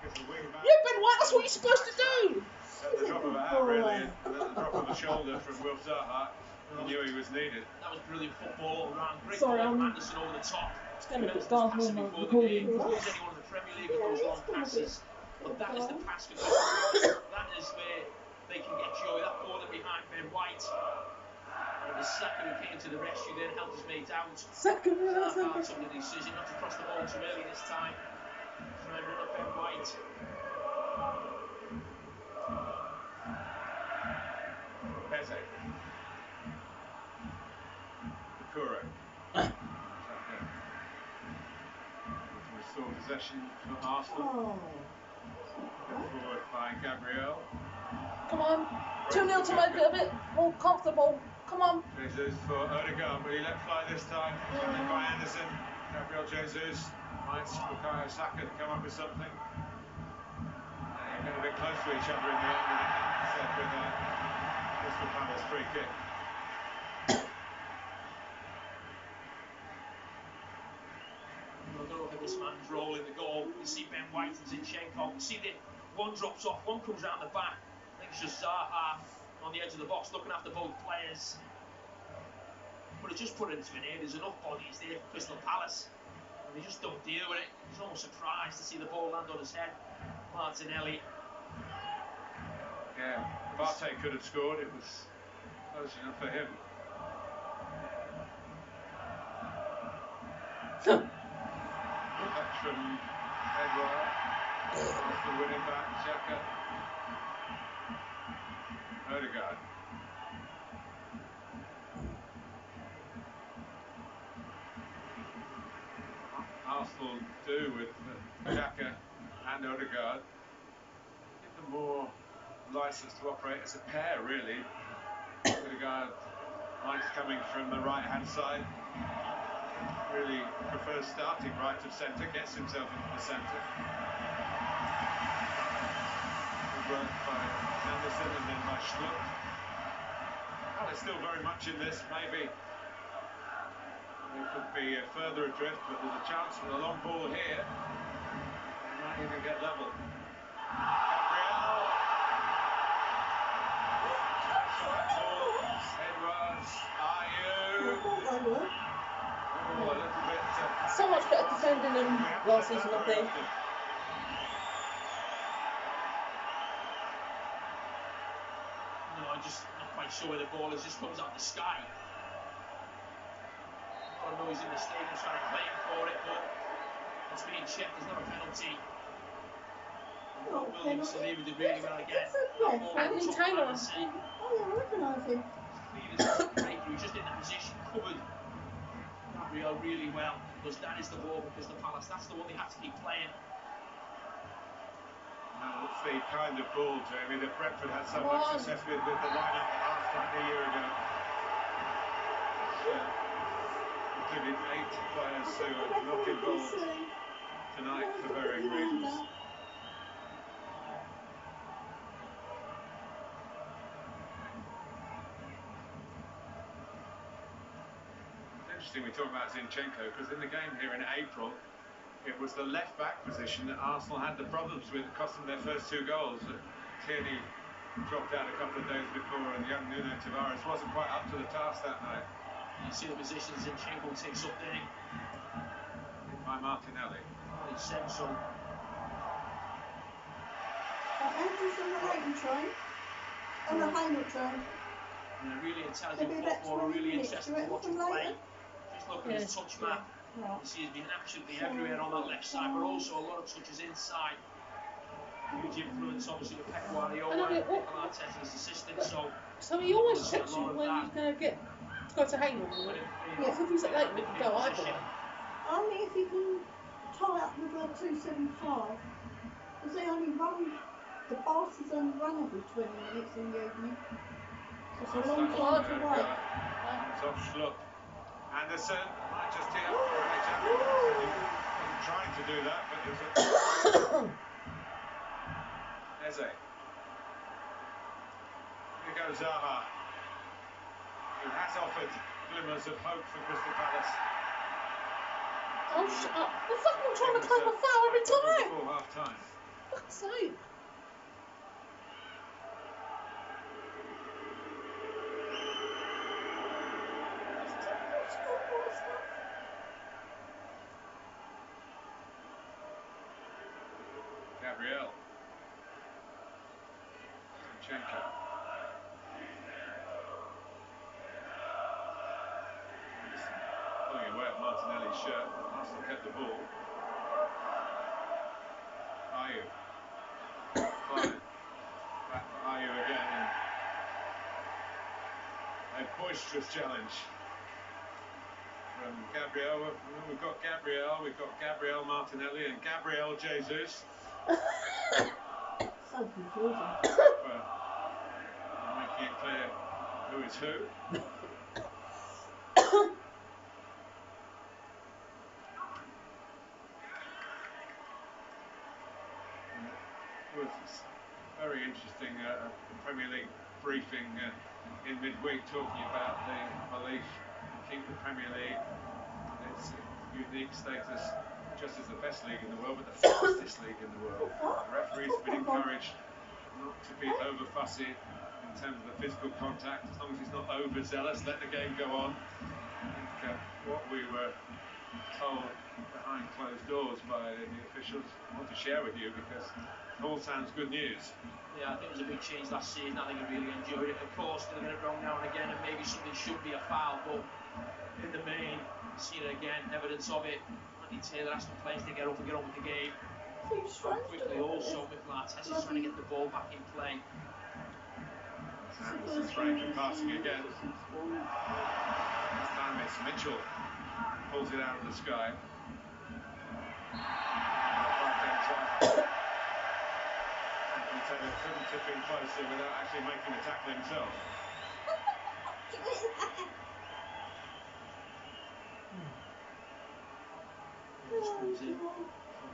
As a wing back. Yeah, Ben White, that's what you're supposed to do. At the drop of a hat, really. At the drop of a shoulder from Will Zaha. He knew he was needed. That was brilliant football all round. Great Sorry, ball from I'm- Anderson over the top. It's going to be Tremendous dark passing more before the recording. game. Who's anyone in the Premier League with those long passes? But that is the pass for goal. That is where they can get joy. That corner behind Ben White. And was Saka who came to the rescue there and helped his mate out. Second one, that's Zaha number. took the decision not to cross the ball too early this time. Try and run up Ben White. Eze. Kuro. Restore possession for Arsenal. Oh. Forward by Gabriel. Come on. 2-0 to make it a bit more comfortable. Come on. Jesus for Odegaard, will he let fly this time? Challenged by Anderson. Gabriel Jesus finds Bukayo Saka to come up with something. They get a bit close to each other in the end, and it ends up with a Crystal Palace free kick. Look at this man's role in the goal. You see Ben White and Zinchenko. You see that one drops off, one comes round the back. I think it's just Zaha on the edge of the box looking after both players. But it just put it into an air. There's enough bodies there for Crystal Palace. And they just don't deal with it. He's almost surprised to see the ball land on his head. Martinelli. Yeah, Partey could have scored. It was close enough for him. Touch from Edouard. Arsenal winning back. Xhaka. Odegaard. Arsenal do with Xhaka and Odegaard. Give them more license to operate as a pair, really. Odegaard likes coming from the right-hand side. Really prefers starting right of centre, gets himself into the centre. Good work by Anderson and then by Schlupp. Well, they're still very much in this, maybe. There could be further adrift, but there's a chance for the long ball here. They might even get level. Gabriel. Edwards, are you? Oh, a little bit. So much better defending than last season, I think. No, I'm just not quite sure where the ball is. Just comes out the sky. A lot of noise in the stadium trying to claim for it, but it's being checked. There's not a penalty. Not a Williamson penalty. even did really well again. Yes, I didn't Taylor. Oh, yeah, I recognise him. Breakthrough, just in that position, covered Gabriel really well, because that is the ball for Crystal Palace. That's the one they have to keep playing. Now, it's the kind of ball, Jamie, that Brentford had so much success with the lineup last time a year ago. Including 8 players who are not involved tonight for varying reasons. Interesting we talk about Zinchenko, because in the game here in April it was the left back position that Arsenal had the problems with. It cost them their first 2 goals. Tierney dropped out a couple of days before, and young Nuno Tavares wasn't quite up to the task that night. You see the position Zinchenko takes up there by Martinelli. It's central. Andrew's on the Hayden train. On the Hainaut train. And a really intelligent Maybe about footballer, 20 really minutes. interesting Do to you watch him reckon play. later? Just look at his touch map. Right. You see he's been absolutely everywhere on that left side, but also a lot of touches inside. Huge influence, obviously, with Pep Guardiola, Mikel Arteta as assistant. So he always checks you when he's going to get to go to Hainaut. Yes, if he's at Leighton, we can go either way. Only if you can tie up with a 275. Because they only run, the buses only run every 20 minutes in the evening. It's a long time to wait. It's off Schlupp. Anderson might just tee up for Granit Xhaka. He wasn't trying to do that, but it was a... Eze. Here goes Zaha, who has offered glimmers of hope for Crystal Palace. Oh, shut up. I'm fucking trying to claim a foul every time. Before half time. Fuck's sake. Gabriel. Zinchenko. Martinelli's shirt. Arsenal kept the ball. Ayew. Fine. Back for Ayew again. And a boisterous challenge from Gabriel. We've got Gabriel Martinelli and Gabriel Jesus. So confusing. Making it clear who is who. It was very interesting, Premier League briefing in midweek talking about the belief to keep the Premier League its unique status just as the best league in the world, but the fastest league in the world. The referees have been encouraged not to be over fussy in terms of the physical contact, as long as it's not overzealous, let the game go on. I think what we were told behind closed doors by the officials I want to share with you because it all sounds good news. Yeah, I think it was a big change last season. I think I really enjoyed it. Of course, they'll get it wrong now and again, and maybe something should be a foul, but in the main, seeing it again, evidence of it. Andy Taylor asking players to get up and get on with the game. Quickly also, Mikel Arteta's trying to get the ball back in play. Anderson spraying and passing again. This time it's Mitchell. Pulls it out of the sky. Anthony Taylor couldn't have been closer without actually making the tackle himself. Comes in from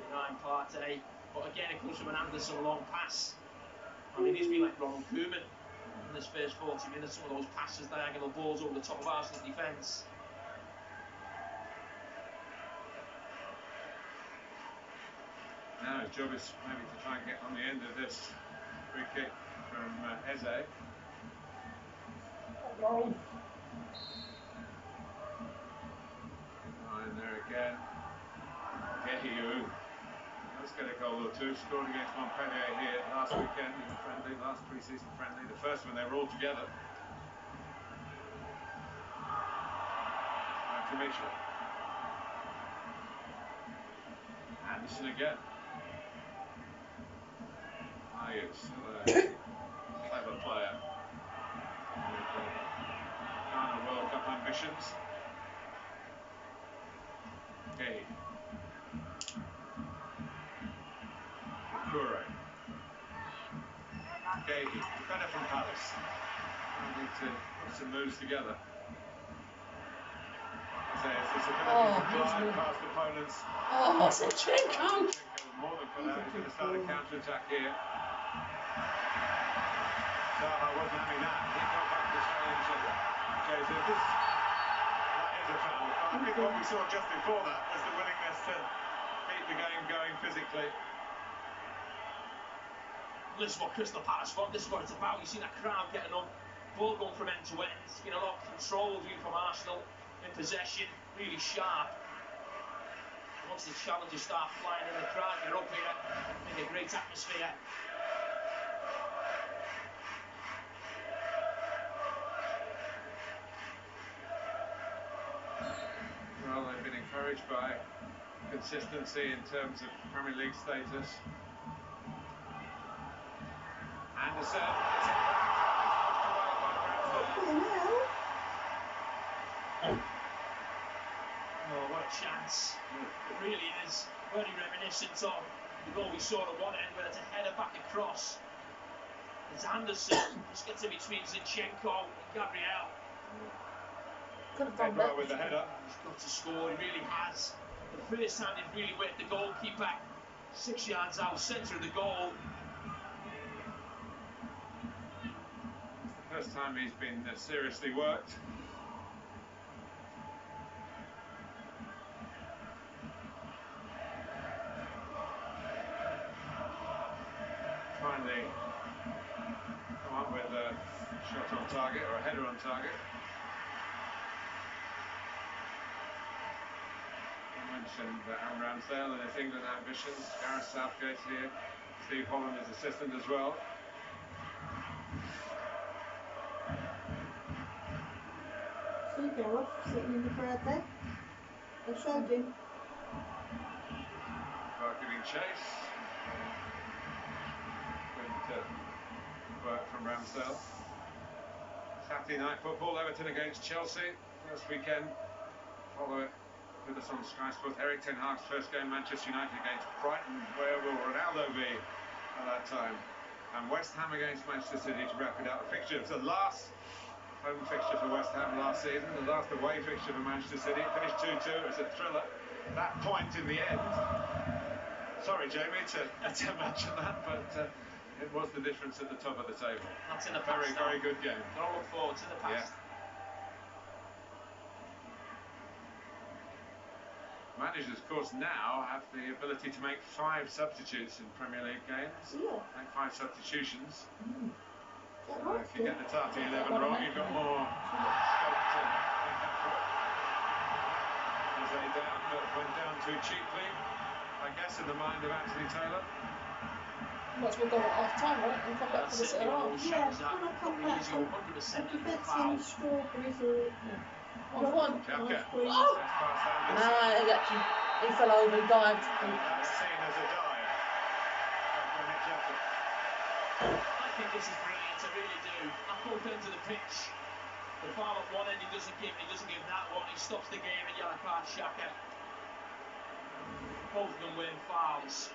behind Partey, but again it comes from an Anderson long pass. I mean, he's been like Ronald Koeman in this first 40 minutes, some of those passes, diagonal balls over the top of Arsenal's defence. Now his job is maybe to try and get on the end of this free kick from Eze. Oh. And there again. Gehiu. Let's get a goal or two. Scored against Montpellier here last weekend in the friendly, last pre-season friendly. The first one they were all together. Back to Mitchell. Anderson again. Ayew, still a clever player with Ghana World Cup ambitions. Okay. Kure. Okay, better from Palace. I need to put some moves together. It's this ability to drive past opponents. Oh, Zinchenko! More than put out, he's going to start a counter-attack here. Zaha wasn't having that. He got back to challenge Jesus. That is a foul. But I think what we saw just before that was the willingness to keep the game going physically. This is what Crystal Palace want, this is what it's about. You see that crowd getting up, ball going from end to end. It's been a lot of control really from Arsenal in possession, really sharp. Once the challengers start flying in the crowd, you're up here, in a great atmosphere. Well, they've been encouraged by consistency in terms of Premier League status. Anderson, it's it back. Oh, what a chance. It really is very reminiscent of the goal we saw at one end where it's a header back across. It's Anderson, just gets in between Zinchenko and Gabriel. Could have done Well with the header. He's got to score, he really has. The first time it really worked the goalkeeper 6 yards out, centre of the goal. First time he's been seriously worked. Finally come up with a shot on target or a header on target. I mentioned Aaron Ramsdale and his England ambitions. Gareth Southgate here. Steve Holland is assistant as well. See Gareth sitting in the crowd there. They showed him. Clark giving chase. Good work from Ramsdale. Saturday night football, Everton against Chelsea. First weekend. Follow it with us on Sky Sports. Eric Ten Hag's first game, Manchester United against Brighton. Where will Ronaldo be at that time? And West Ham against Manchester City to wrap it up. The fixture, the last home fixture for West Ham last season, the last away fixture for Manchester City. It finished 2-2. It was a thriller. That point in the end. Sorry, Jamie, to mention that, but it was the difference at the top of the table. That's in the past. Very good game. Don't look forward to the past. Yeah. Managers, of course, now have the ability to make 5 substitutes in Premier League games. Yeah. Make 5 substitutions. That So was if you good. get the starting 11 wrong, you've got more scope to make up for it. As they down, but went down too cheaply, I guess, in the mind of Anthony Taylor. Might as well go at half time, right? And come back for the second half. Yeah, when I come back, Easy 100% I'll be in the better foul. any strawberries or Oh, one. Xhaka. cream. Oh! That's past Anderson. Nah, he actually, he fell over, he dived. And that's seen as a dive. Granit Xhaka. I think this is brilliant, I really do. At both ends of the pitch. The foul at one end he doesn't give that one. He stops the game and yellow card Xhaka. Both of them win fouls.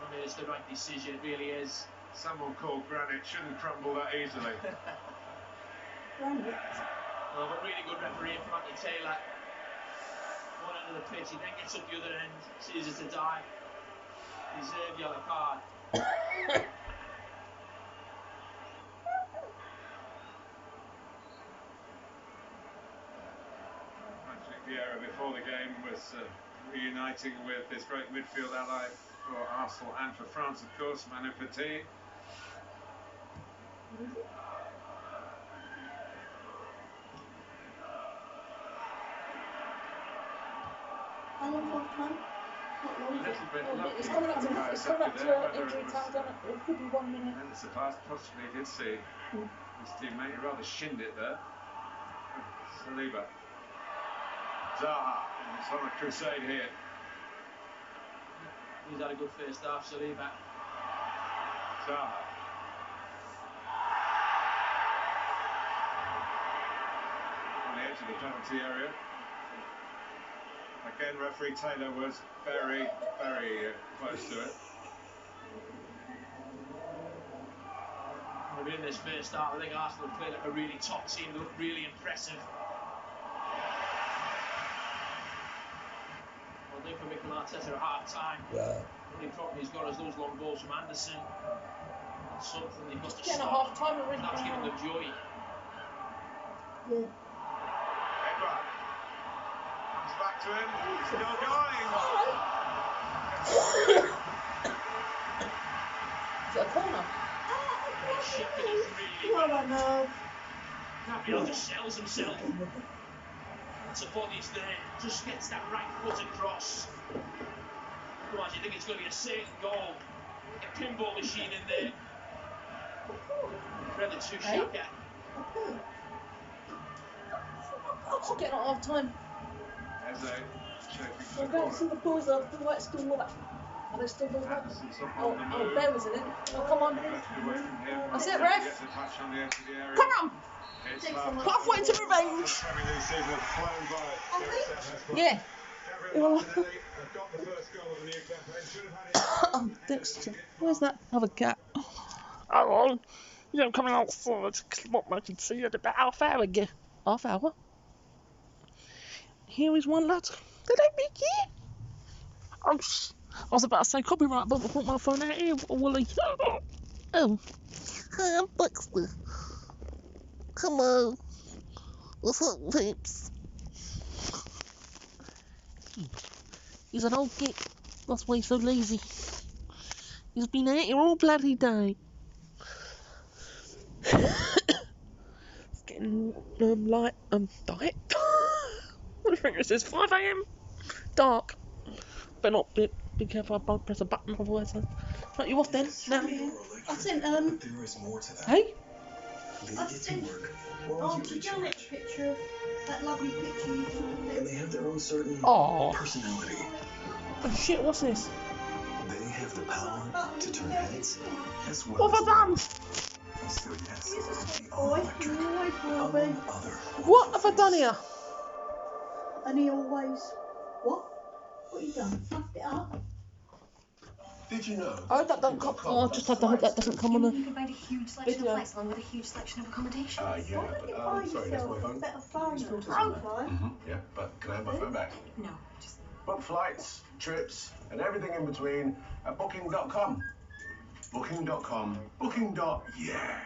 I mean, it's the right decision, it really is. Someone called Granit shouldn't crumble that easily. Granite. Well, but really good referee from Anthony Taylor. One end of the pitch, he then gets up the other end, sees it's a dive. Deserved yellow card. Patrick Vieira before the game was reuniting with his great midfield ally for Arsenal and for France, of course, Manu Petit. How long's half time? Not long. A little bit Oh, lucky. it's coming up to, by it's coming up Saturday, to whether injury it was time, don't it? It could be 1 minute. And it's a pass, possibly did see his teammate, he rather shinned it there. Saliba. Zaha, he's on a crusade here. He's had a good first half, Saliba. Zaha. On the edge of the penalty area. Again, referee Taylor was very close to it. We're in this first half. I think Arsenal played like a really top team. They looked really impressive. I think for Mikel Arteta at half time, the only problem he's got is those long balls from Anderson. That's something they've got to Getting a stop. half time already. That's giving them joy. Yeah. Edouard comes back to him. Still going. Is it a corner? Xhaka does really Well, well. I know. Gabriel just sells himself. So body's there, just gets that right foot across. Come on, do you think it's going to be a certain goal? A pinball machine in there. Credit to Xhaka. I'm getting at half time. Eze chafing for We're the going to see corner. the boys after the white still all that. Are they still doing that? Anderson's up Oh, on the oh, move. Bear was in it. Oh, come on. Left away from him. That's it, He ref. gets a touch on the edge of the area. Come on. It's Halfway to revenge. The Premier League season has flown by. Derek Southgate. Yeah. Gabriel Martinelli has got the first goal of the new campaign. Should have had it. Oh, Dexter. Where's that other cat? Oh, on. Yeah, I'm coming outside. What I can see it about half hour ago. Half hour? Here is one lad. Did I make it? Oh, I was about to say copyright, but I put my phone out here. Willie. Oh. Hi, I'm Dexter. Hello. What's up, peeps? He's an old git. That's why he's so lazy. He's been out here all bloody day. It's getting light, diet. What do you think this is? 5 AM? Dark. Better not be careful, I'll press a button otherwise. Right, you off then? Now. I sent Hey? I sent Auntie Janet a picture of that lovely picture you took of And them. they have their own certain Aw. personality. Oh shit, what's this? They have the power to turn heads as well What have I done? So yes, He's a sweet they boy, are he electric, always will be. among other What have I done wonderful here? And he always, what? What you done? Fucked it up? things. Did you know? I hope that don't come. Oh, I just have to hope that doesn't come on the You can find a huge selection video. of flights along with a huge selection of accommodation. Yeah, Why don't you buy sorry, that's my yourself a phone. better phone Still at doesn't the time? Yeah, but can I have my phone back? No, just Book flights, trips, and everything in between at Booking.com. Booking.com. Booking.yeah.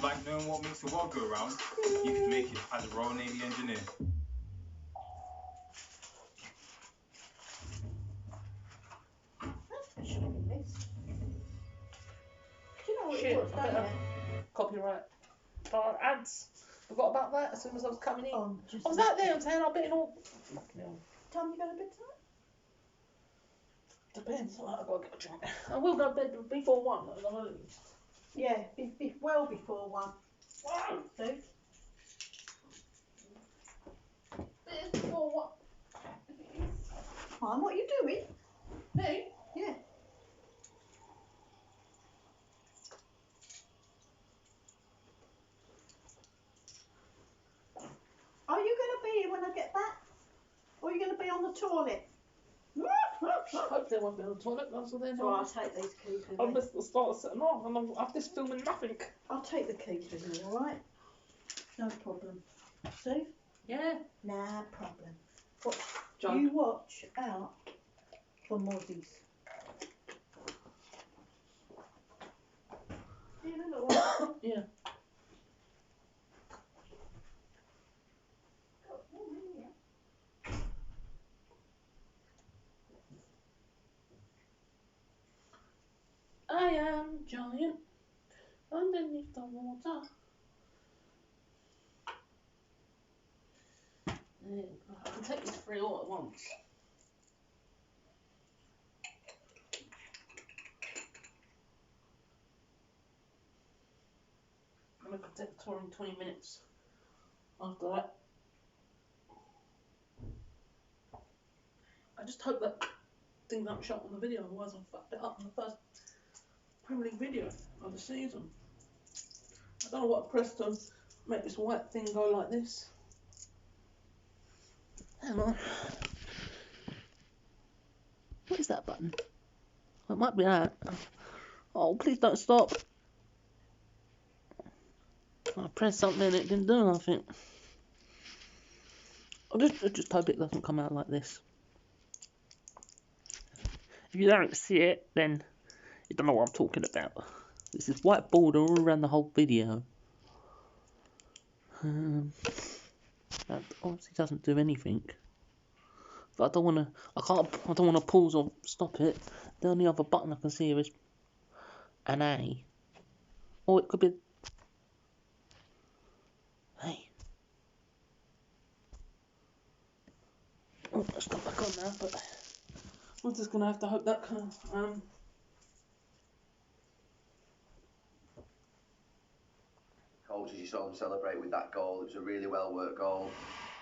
Like knowing what makes the world go round, you could make it as a Royal Navy engineer. That's for sure, miss. Do you know what Shit, it was, I don't better- you? Copyright. Oh, ads. Forgot about that as soon as I was coming in. Oh, just I was out there and saying I'll be in all. Fucking hell. Time you go to bed tonight? Depends. I've got to get a drink. I will go to bed before 1. though, I'm early. Yeah, well before 1. Wow. See? Before 1. Mum, what are you doing? Me? Yeah. Are you going to be here when I get back? Or are you going to be on the toilet? Hopefully I won't be on the toilet. That's then So I'll take these keys with I'll me. miss the start of setting off and I'm after this filming nothing. I'll take the keys with me, alright? No problem. See? Yeah. No problem. But Joke. you watch out for mozzies. See the little one? Yeah. I am giant underneath the water. Yeah, I can take these 3 all at once. And I can take the tour in 20 minutes after that. I just hope that thing don't shut on the video, otherwise I fucked it up in the first Premier League video of the season. I don't know what I pressed to make this white thing go like this. Hang on. What is that button? It might be that. Oh, please don't stop. I pressed something and it didn't do nothing. I just hope it doesn't come out like this. If you don't see it, then you don't know what I'm talking about. This is white border all around the whole video. That obviously doesn't do anything. But I don't want to pause or stop it. The only other button I can see here is an A. Or it could be hey. Oh, it's got back on now, but we're just gonna have to hope that can Coaches, you saw them celebrate with that goal. It was a really well worked goal.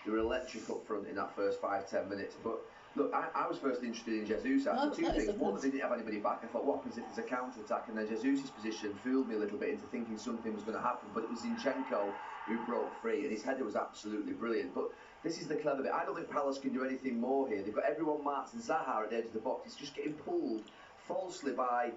They were electric up front in that first 5-10 minutes. But look, I was first interested in Jesus after two things. One, they didn't have anybody back. I thought, what happens if there's a counter attack? And then Jesus' position fooled me a little bit into thinking something was going to happen. But it was Zinchenko who broke free, and his header was absolutely brilliant. But this is the clever bit. I don't think Palace can do anything more here. They've got everyone marked, and Zaha at the edge of the box. He's just getting pulled falsely by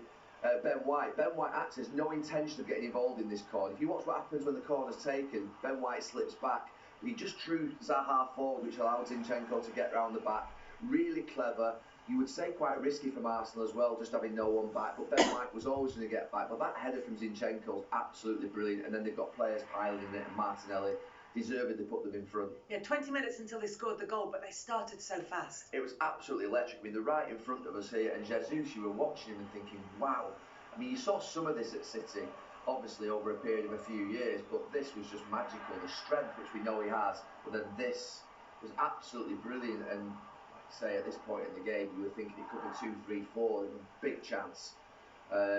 Ben White. Ben White actually has no intention of getting involved in this corner. If you watch what happens when the corner's taken, Ben White slips back. He just drew Zaha forward, which allowed Zinchenko to get round the back. Really clever. You would say quite risky from Arsenal as well, just having no one back. But Ben White was always going to get back. But that header from Zinchenko is absolutely brilliant. And then they've got players piling in it, and Martinelli deservedly put them in front. Yeah, 20 minutes until they scored the goal, but they started so fast. It was absolutely electric. I mean, they're right in front of us here, and Jesus, you were watching him and thinking, wow. I mean, you saw some of this at City, obviously over a period of a few years, but this was just magical. The strength which we know he has, but then this was absolutely brilliant. And like I say, at this point in the game, you were thinking it could be 2-3-4, big chance.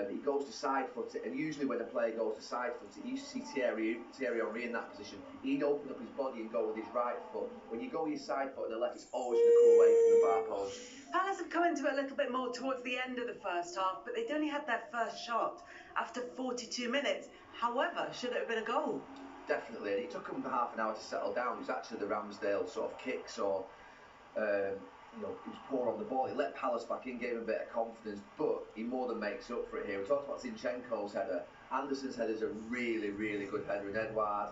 He goes to side foot it, and usually when a player goes to side foot it, you used to see Thierry Henry in that position. He'd open up his body and go with his right foot. When you go with your side foot on the left, it's always going to come away from the bar post. Palace have come into it a little bit more towards the end of the first half, but they'd only had their first shot after 42 minutes. However, should it have been a goal? Definitely, and it took them half an hour to settle down. It was actually the Ramsdale sort of kicks or he was poor on the ball. He let Palace back in, gave him a bit of confidence, but he more than makes up for it here. We talked about Zinchenko's header. Anderson's header is a really, really good header, and Edouard,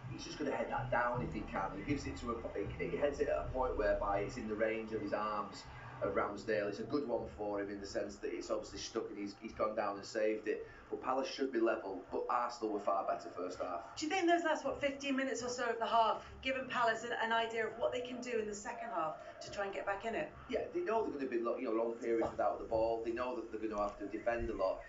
he's just going to head that down if he can. He gives it to he heads it at a point whereby it's in the range of his arms of Ramsdale. It's a good one for him in the sense that it's obviously stuck and he's gone down and saved it. But Palace should be level, but Arsenal were far better first half. Do you think those last 15 minutes or so of the half given Palace an idea of what they can do in the second half to try and get back in it? Yeah, they know they're going to be long periods without the ball. They know that they're going to have to defend a lot.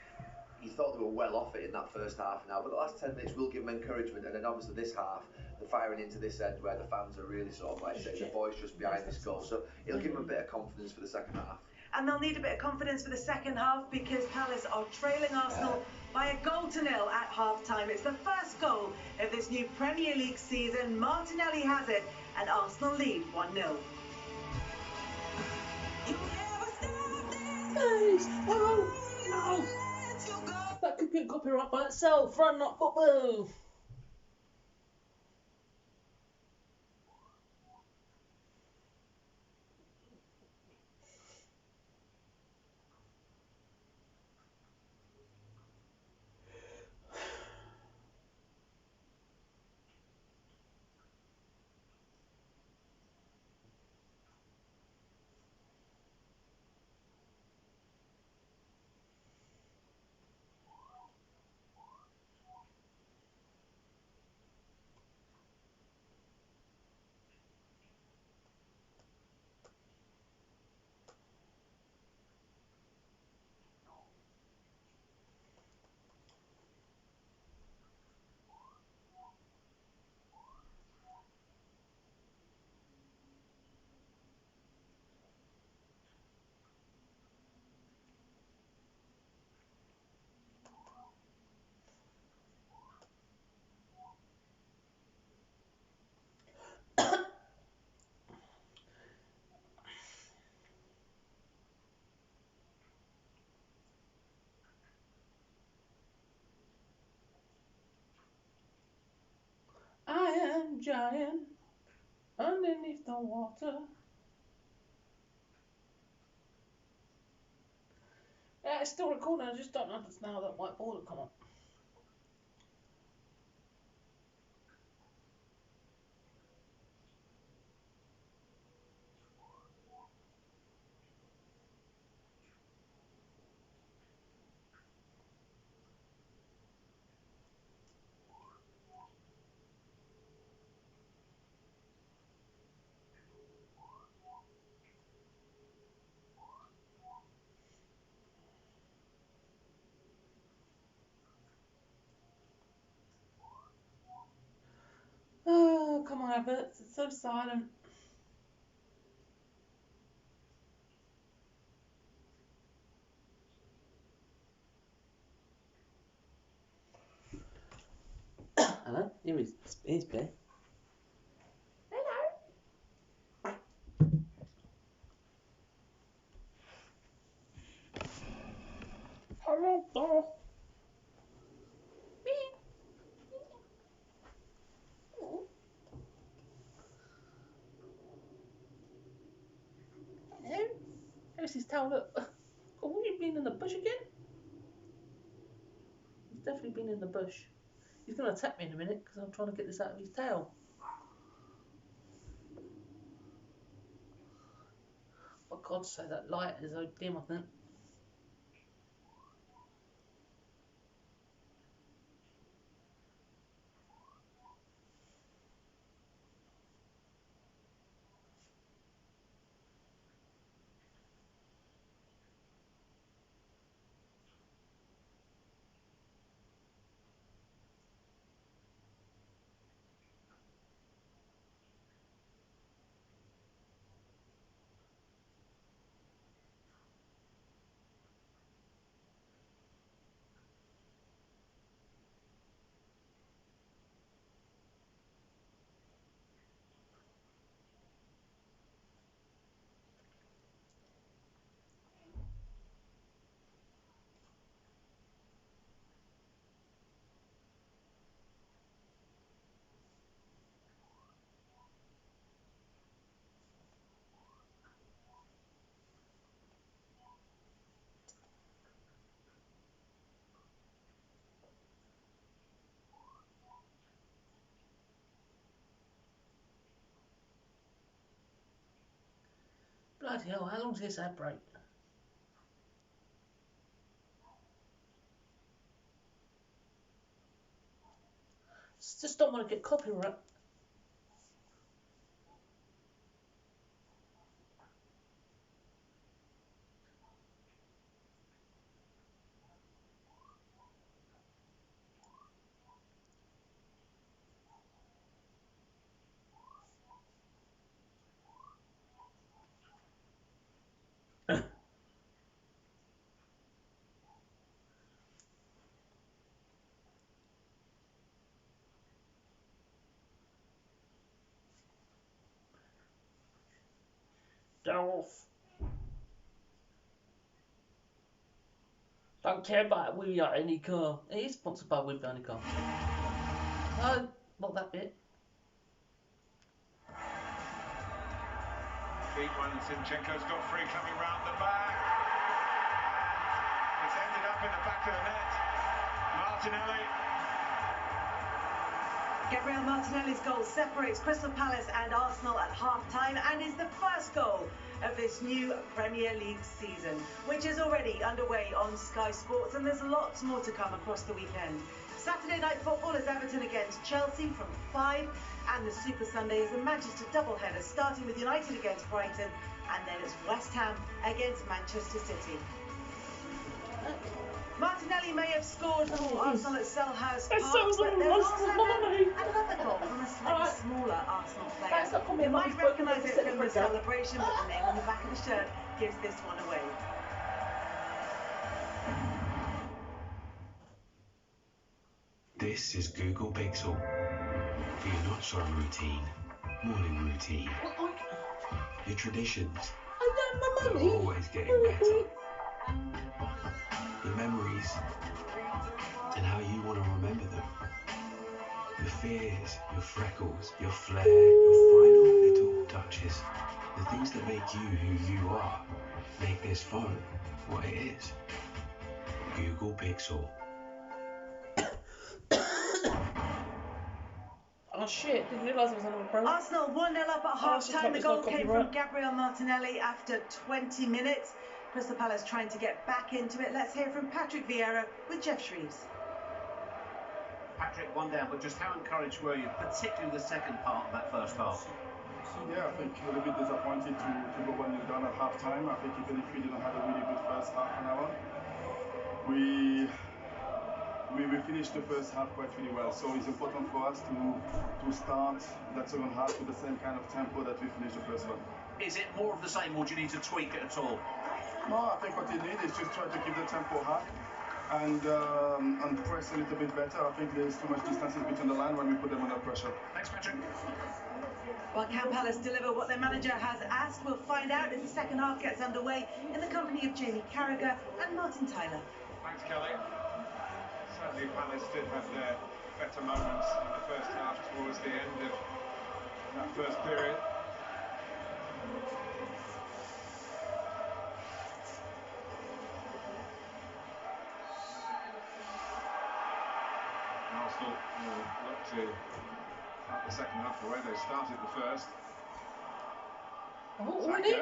You thought they were well off it in that first half now, but the last 10 minutes will give them encouragement, and then obviously this half, they're firing into this end where the fans are really sort of like saying the boys just behind this goal, so it'll give them a bit of confidence for the second half. And they'll need a bit of confidence for the second half because Palace are trailing Arsenal by 1-0 at half-time. It's the first goal of this new Premier League season. Martinelli has it, and Arsenal lead 1-0. Please, no. That could get copyright by itself. Run, not football. I am giant underneath the water. Yeah, it's still recording. I just don't understand how that white ball will come up. Oh, come on, Albert. It's so silent. Hello, here's Bear. Hello. Hello, Bear. Hello. There's his tail, look. Oh, you've been in the bush again? He's definitely been in the bush. He's going to attack me in a minute because I'm trying to get this out of his tail. For God's sake, that light is so dim, I think. Bloody hell, how long's this ad break? Just don't want to get copyright. Dolph. Don't care about We Are Any Car. It is sponsored by We Are Any Car. No, not that bit. When Zinchenko's got free coming round the back. It's ended up in the back of the net. Martinelli. Gabriel Martinelli's goal separates Crystal Palace and Arsenal at half-time and is the first goal of this new Premier League season, which is already underway on Sky Sports, and there's lots more to come across the weekend. Saturday night football is Everton against Chelsea from 5, and the Super Sunday is a Manchester doubleheader, starting with United against Brighton, and then it's West Ham against Manchester City. Martinelli may have scored for Arsenal at Selhurst Park, but there's also been another goal from a slightly smaller Arsenal player. You might recognise it from the celebration, but the name on the back of the shirt gives this one away. This is Google Pixel for your not-so routine morning routine. Your traditions are always getting better. Your memories and how you want to remember them. Your fears, your freckles, your flair, your final little touches. The things that make you who you are, make this phone what it is. Google Pixel. Oh shit, didn't realise it was another program. Arsenal 1-0 up at half-time. The goal came from Gabriel Martinelli after 20 minutes. Crystal Palace trying to get back into it. Let's hear from Patrick Vieira with Jeff Shreves. Patrick, 1 down, but just how encouraged were you, particularly the second part of that first half? Yeah, I think a little bit disappointed to go 1-0 down at half-time. I think even if we didn't have a really good first half an hour, we finished the first half quite really well. So it's important for us to start that second half with the same kind of tempo that we finished the first one. Is it more of the same, or do you need to tweak it at all? No, I think what you need is just try to keep the tempo high and press a little bit better. I think there's too much distances between the line when we put them under pressure. Thanks, Patrick. Well, can Palace deliver what their manager has asked? We'll find out as the second half gets underway in the company of Jamie Carragher and Martin Tyler. Thanks, Kelly. Certainly Palace did have their better moments in the first half towards the end of that first period. Arsenal will look to start the second half the way they started the first. Oh, already?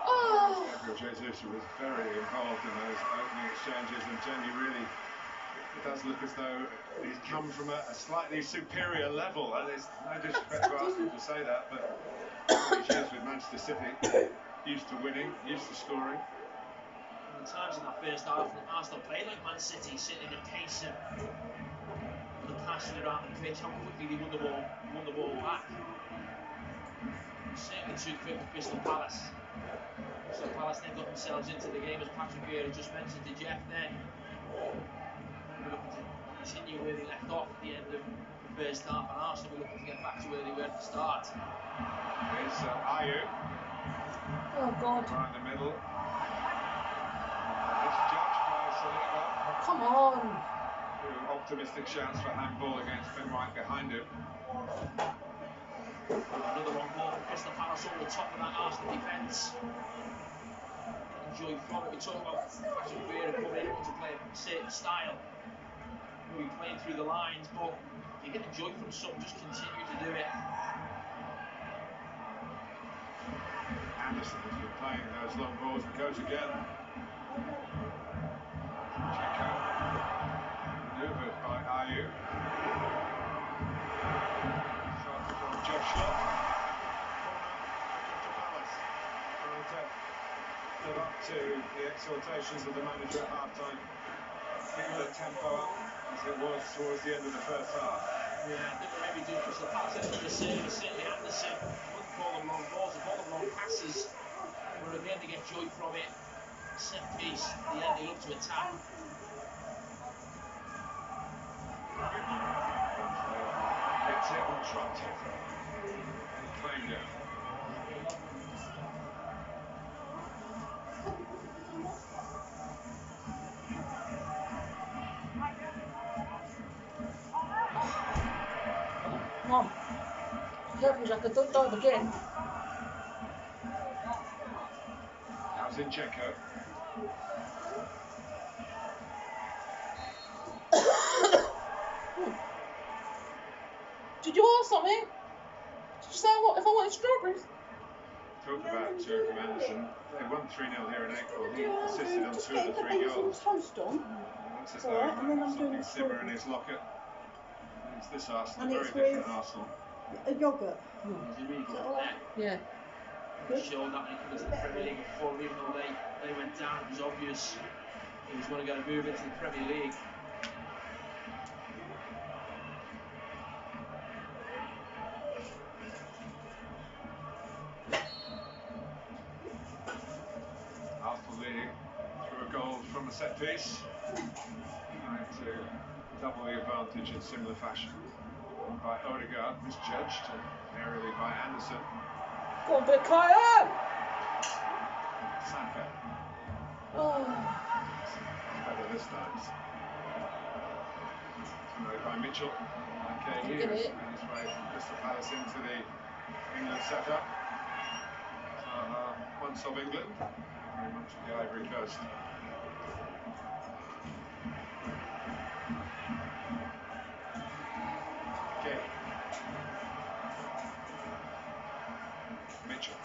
Oh! Gabriel Jesus was very involved in those opening exchanges, and Jamie really, it does look as though he's come from a slightly superior level. And there's no disrespect to Arsenal to say that, but he is with Manchester City, used to winning, used to scoring. The times in that first half, Arsenal played like Man City, sitting in a pace of the passing around the pitch, how quickly they won the ball back. Certainly too quick for Crystal Palace. Crystal Palace then got themselves into the game, as Patrick Vieira just mentioned to Jeff there. We're looking to continue where they left off at the end of the first half, and Arsenal were looking to get back to where they were at the start. Here's Ayew. Oh God. Right in the middle. Misjudged by Saliba. Oh, come on. Optimistic shouts for handball against Ben White behind him. Another one ball from Crystal Palace over the top of that Arsenal defence. Enjoy from it. We talk about Patrick Vieira coming in to play a certain style. We're playing through the lines, but if you get a joy from something, just continue to do it. And Anderson has been playing those long balls. It goes again. Checo. Manoeuvred by Ayew. Shot from Jeff Schlupp. Corner for Crystal Palace. Live up to the exhortations of the manager at half-time. Keep the tempo up as it was towards the end of the first half. Yeah, I think we maybe do Crystal Palace into the service. Certainly Anderson wouldn't call them long balls, they call them long passes. Where again they get joy from it. Set piece, at the end they look to attack. Gets it on Trotty. And claimed it. Come on. Careful, Jack, don't dive again. Now Zinchenko. Did you ask something? Did you say what if I wanted strawberries? Talk about Jurgen Anderson. They won 3-0 here in April. He assisted on 2 of the 3 goals. Toast on. Looks as though he might have something simmer in his locker. It's this Arsenal, And very it's different with Arsenal. a yoghurt. He's a really good all right? player. Yeah. He showed that when he came into the Premier League before, even though they went down, it was obvious he was going to get a move into the Premier League. Arsenal leading through a goal from a set piece. Trying to double the advantage in similar fashion. By Odegaard, misjudged aerially by Anderson. Go on, bit Kaya! Saka. Oh. Better this time. Somebody by Mitchell. Okay, Didn't here get is it. his way from Crystal Palace into the England setup. Once of England, very much of the Ivory Coast. Okay. Mitchell.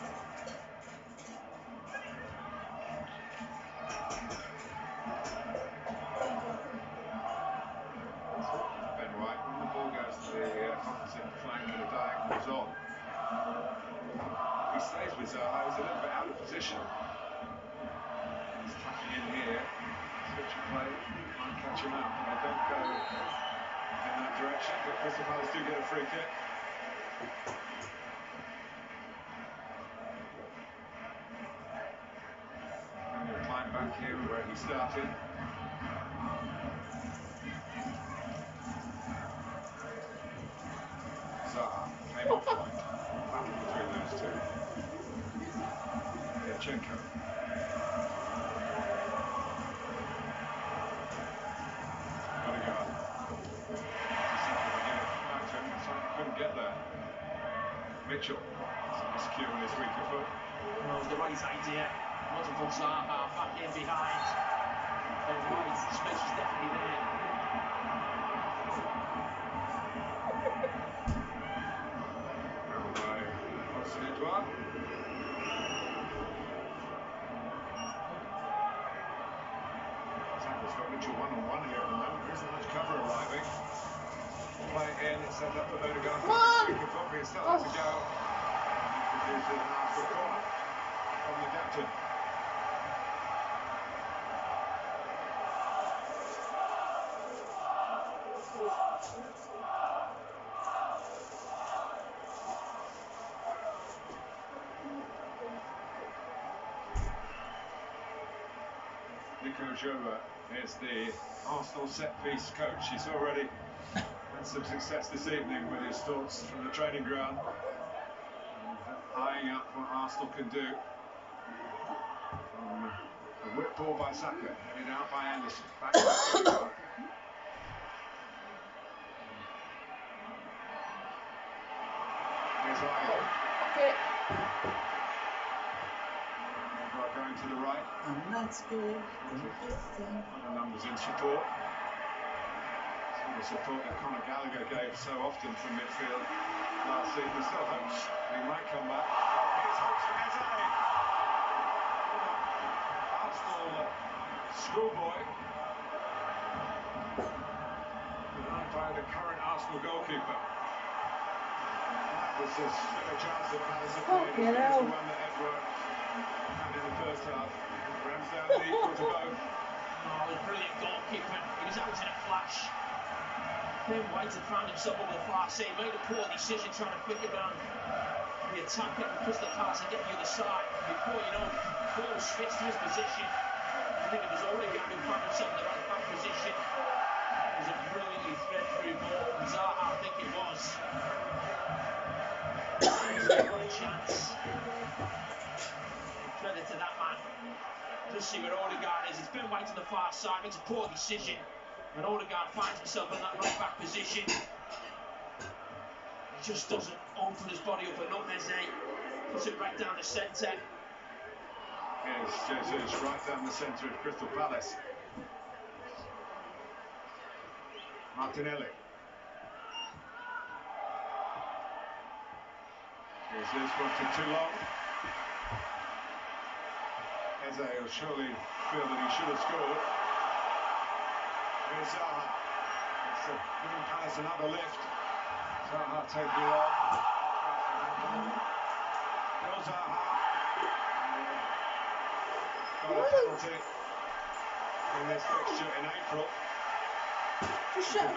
Ben White, when the ball goes to the opposite flank of the diagonals on. He stays with Zaha, he's a little bit out of position. He's tapping in here, switch of play, can't catch him out. They don't go in that direction, but Crystal Palace do get a free kick. And he'll climb back here where he started. Zaha came off wide, battle between those two. Zinchenko. Odegaard. Back to him, couldn't get there. Mitchell. Secure on his weaker foot. Well, it was the right idea. Wasn't for Zaha back in behind. And right, the space was definitely there. Well by Hudson Edouard. Saka's got Mitchell one-on-one here at the moment. There isn't much cover arriving. Play it in, it's set up for Odegaard. Come on! He still has to go. And he produces an Arsenal corner from the captain. Nico Jova is the Arsenal set-piece coach. He's already had some success this evening with his thoughts from the training ground. Eyeing up what Arsenal can do. From a whip ball by Saka, headed out by Anderson. Back to Odegaard. Here's Ayew. Okay. Odegaard going to the right. And that's good. The numbers in support. Some of the support that Conor Gallagher gave so often from midfield last season. Still hopes he might come back. Here's Arsenal schoolboy. Denied by the current Arsenal goalkeeper. That was as good a chance that Palace had played as the one that Edouard had in the first half. Ramsdale equal to both. Oh, a brilliant goalkeeper. He was out in a flash. Ben White had found himself over the far side, made a poor decision trying to flick it down the attack at Crystal Palace and get the other side. Before you know, Paul switched to his position. I think it was Odegaard who found himself in the right back position. It was a brilliantly thread through ball. Zaha, I think it was. What a chance. Credit to that man. Just see where Odegaard is. It's Ben White on the far side, makes a poor decision. And Odegaard finds himself in that right back position. He just doesn't open his body up enough, Eze. Puts it right down the centre. Yes, Jesus, right down the centre of Crystal Palace. Martinelli. Jesus wanted too long. Eze will surely feel that he should have scored. Here's Zaha. It's giving Palace another lift. Zaha taking it on. Still Zaha. Got a penalty in this fixture in April. Just shut it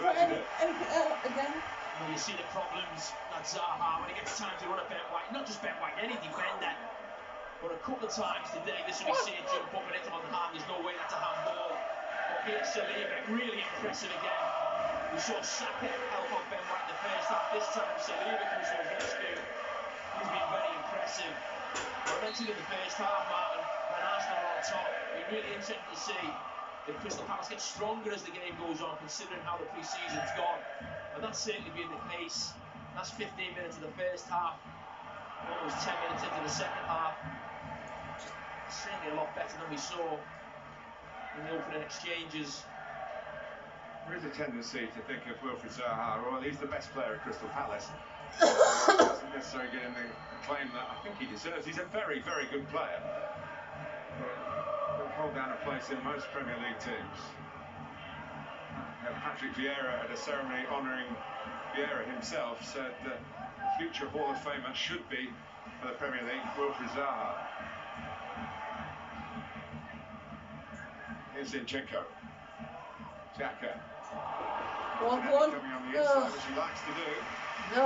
again. Well, you see the problems that Zaha when he gets time to run at Ben White. Not just Ben White, any defender. But a couple of times today, this will be seen jump up and hit him on the hand. There's no way that's a handball. But here's Saliba, really impressive again. We saw Saka help on Ben White in the first half. This time, Saliba comes to his rescue. He's been very impressive. I mentioned in the first half, Martin, when Arsenal are on top, it'll be really interesting to see if Crystal Palace gets stronger as the game goes on, considering how the pre-season's gone. And that's certainly been the case. That's 15 minutes of the first half, almost 10 minutes into the second half. Certainly a lot better than we saw in the opening exchanges. There is a tendency to think of Wilfried Zaha, well, he's the best player at Crystal Palace. He doesn't necessarily get in the claim that I think he deserves. He's a very, very good player. He'll hold down a place in most Premier League teams. Patrick Vieira at a ceremony honouring Vieira himself said that future Hall of Famer should be for the Premier League Wilfried Zaha. Here's Zinchenko. Xhaka. 1-1. Coming on the inside, as he likes to do. No,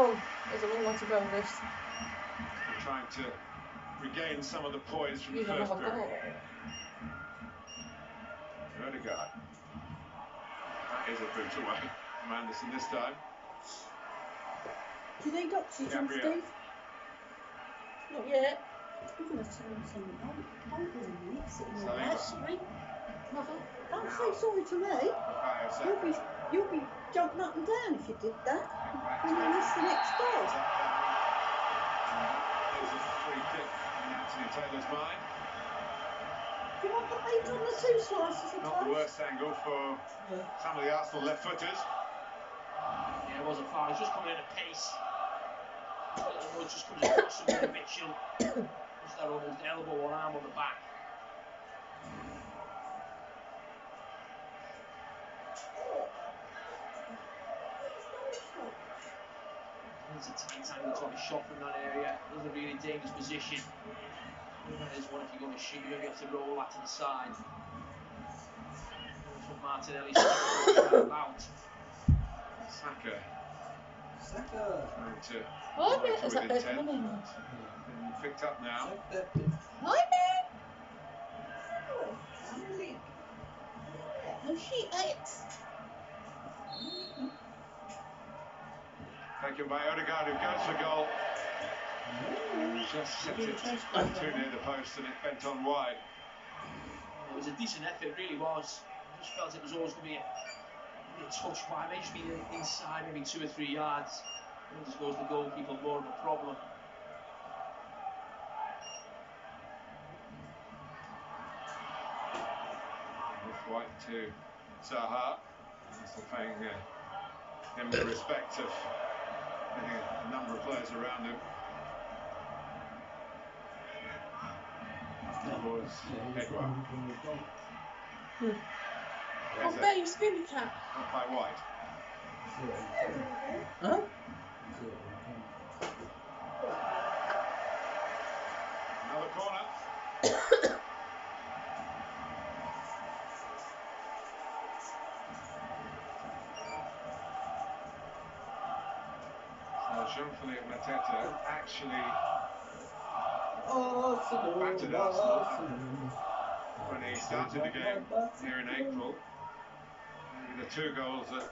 there's a long way to go, this. We're trying to regain some of the poise from the first period. Odegaard. That is a boot away from Anderson this time. Do they got to John Steve? Not yet. You're going to tell him something. Don't be sitting on that. Sorry. Mother, don't say sorry to me. You'll be jumping up and down if you did that. When you miss the next goal. There's a free kick in Anthony Taylor's mind. Do you want the meat on the two slices of toast? Not the worst angle for some of the Arsenal left-footers. Yeah, it wasn't far. He's just coming in at pace. It just comes across some conviction. Just that almost elbow or arm on the back. It's a tight angle to have a shot from that area. It was a really dangerous position. There's one if you're going to shoot, you're going to have to roll that to the side. That's what Martinelli's about. Saka. Trying to Is that better than him? Picked up now. Hi, man. No, she ate. Taken by Odegaard, who goes for goal. Just set it too near the post and it bent on wide. It was a decent effort, it really was. I just felt it was always going to be a touch wide, maybe just be inside, maybe 2 or 3 yards. It just goes the goalkeeper more of a problem. With White to Zaha. Still paying him the respect of a number of players around him. Edouard. Oh, there, you skinny cat. Not by White. Huh? Another corner. So Jean-Philippe Mateta actually battered Arsenal when he started the game here in April. Maybe the 2 goals that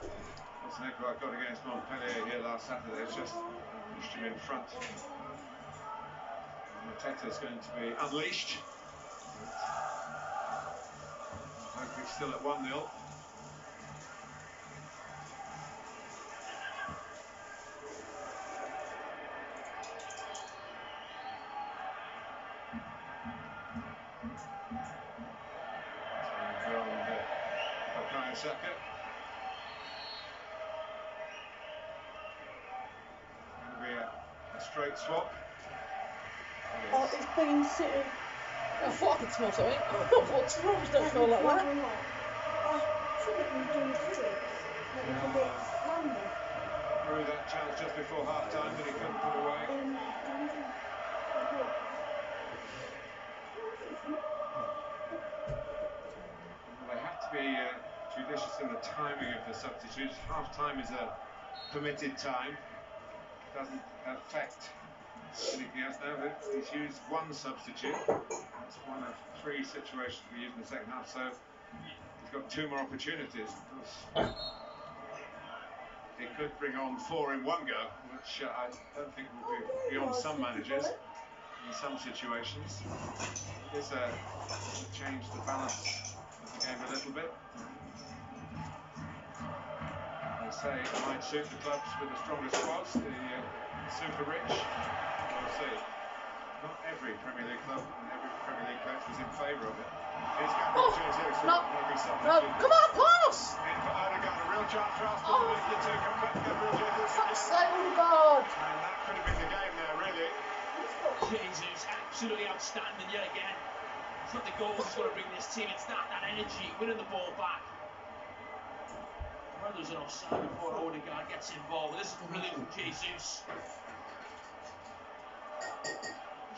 Edouard got against Montpellier here last Saturday just pushed him in front. Mateta's going to be unleashed. Hopefully still at 1-0. Saka. Going to be a straight swap. Oh, it's been sitting. I thought I could smell something. What's wrong? Don't smell like that. Through that chance just before half time, but he couldn't put away. They have to be judicious in the timing of the substitutes. Half time is a permitted time, doesn't affect anything else. Now he's used 1 substitute. That's 1 of 3 situations we used in the second half, so he's got 2 more opportunities. He could bring on 4 in 1 go, which I don't think will be beyond some managers in some situations. It's change the balance of the game a little bit. They say it might suit the clubs with the strongest squads, the super rich. We'll see. Not every Premier League club and every Premier League coach was in favour of it. Here's Gabriel Jesus. No, come on, pass! In for Odegaard, a real chance for Arsenal to make the 2 come back to Gabriel Jesus. Fuck's sake, Odegaard! And that could have been the game there, really. Jesus, absolutely outstanding yet again. It's not the goals that's going to bring this team, it's that energy, winning the ball back. Well, there's an offside before Odegaard gets involved. This is brilliant from Jesus.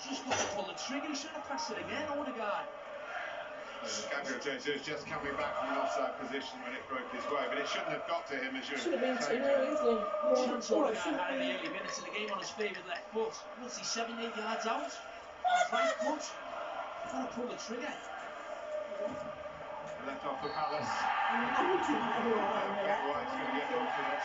He's just got to pull the trigger, he's trying to press it again, Odegaard. Gabriel Jesus just coming back from an offside position when it broke his way, but it shouldn't have got to him as you should have been 2-0 easily. Chance Odegaard had in the early minutes of the game on his favoured left foot. What's he, 7-8 yards out? On his right foot. He's got to pull the trigger. Left off for Palace. White's going to get on for this.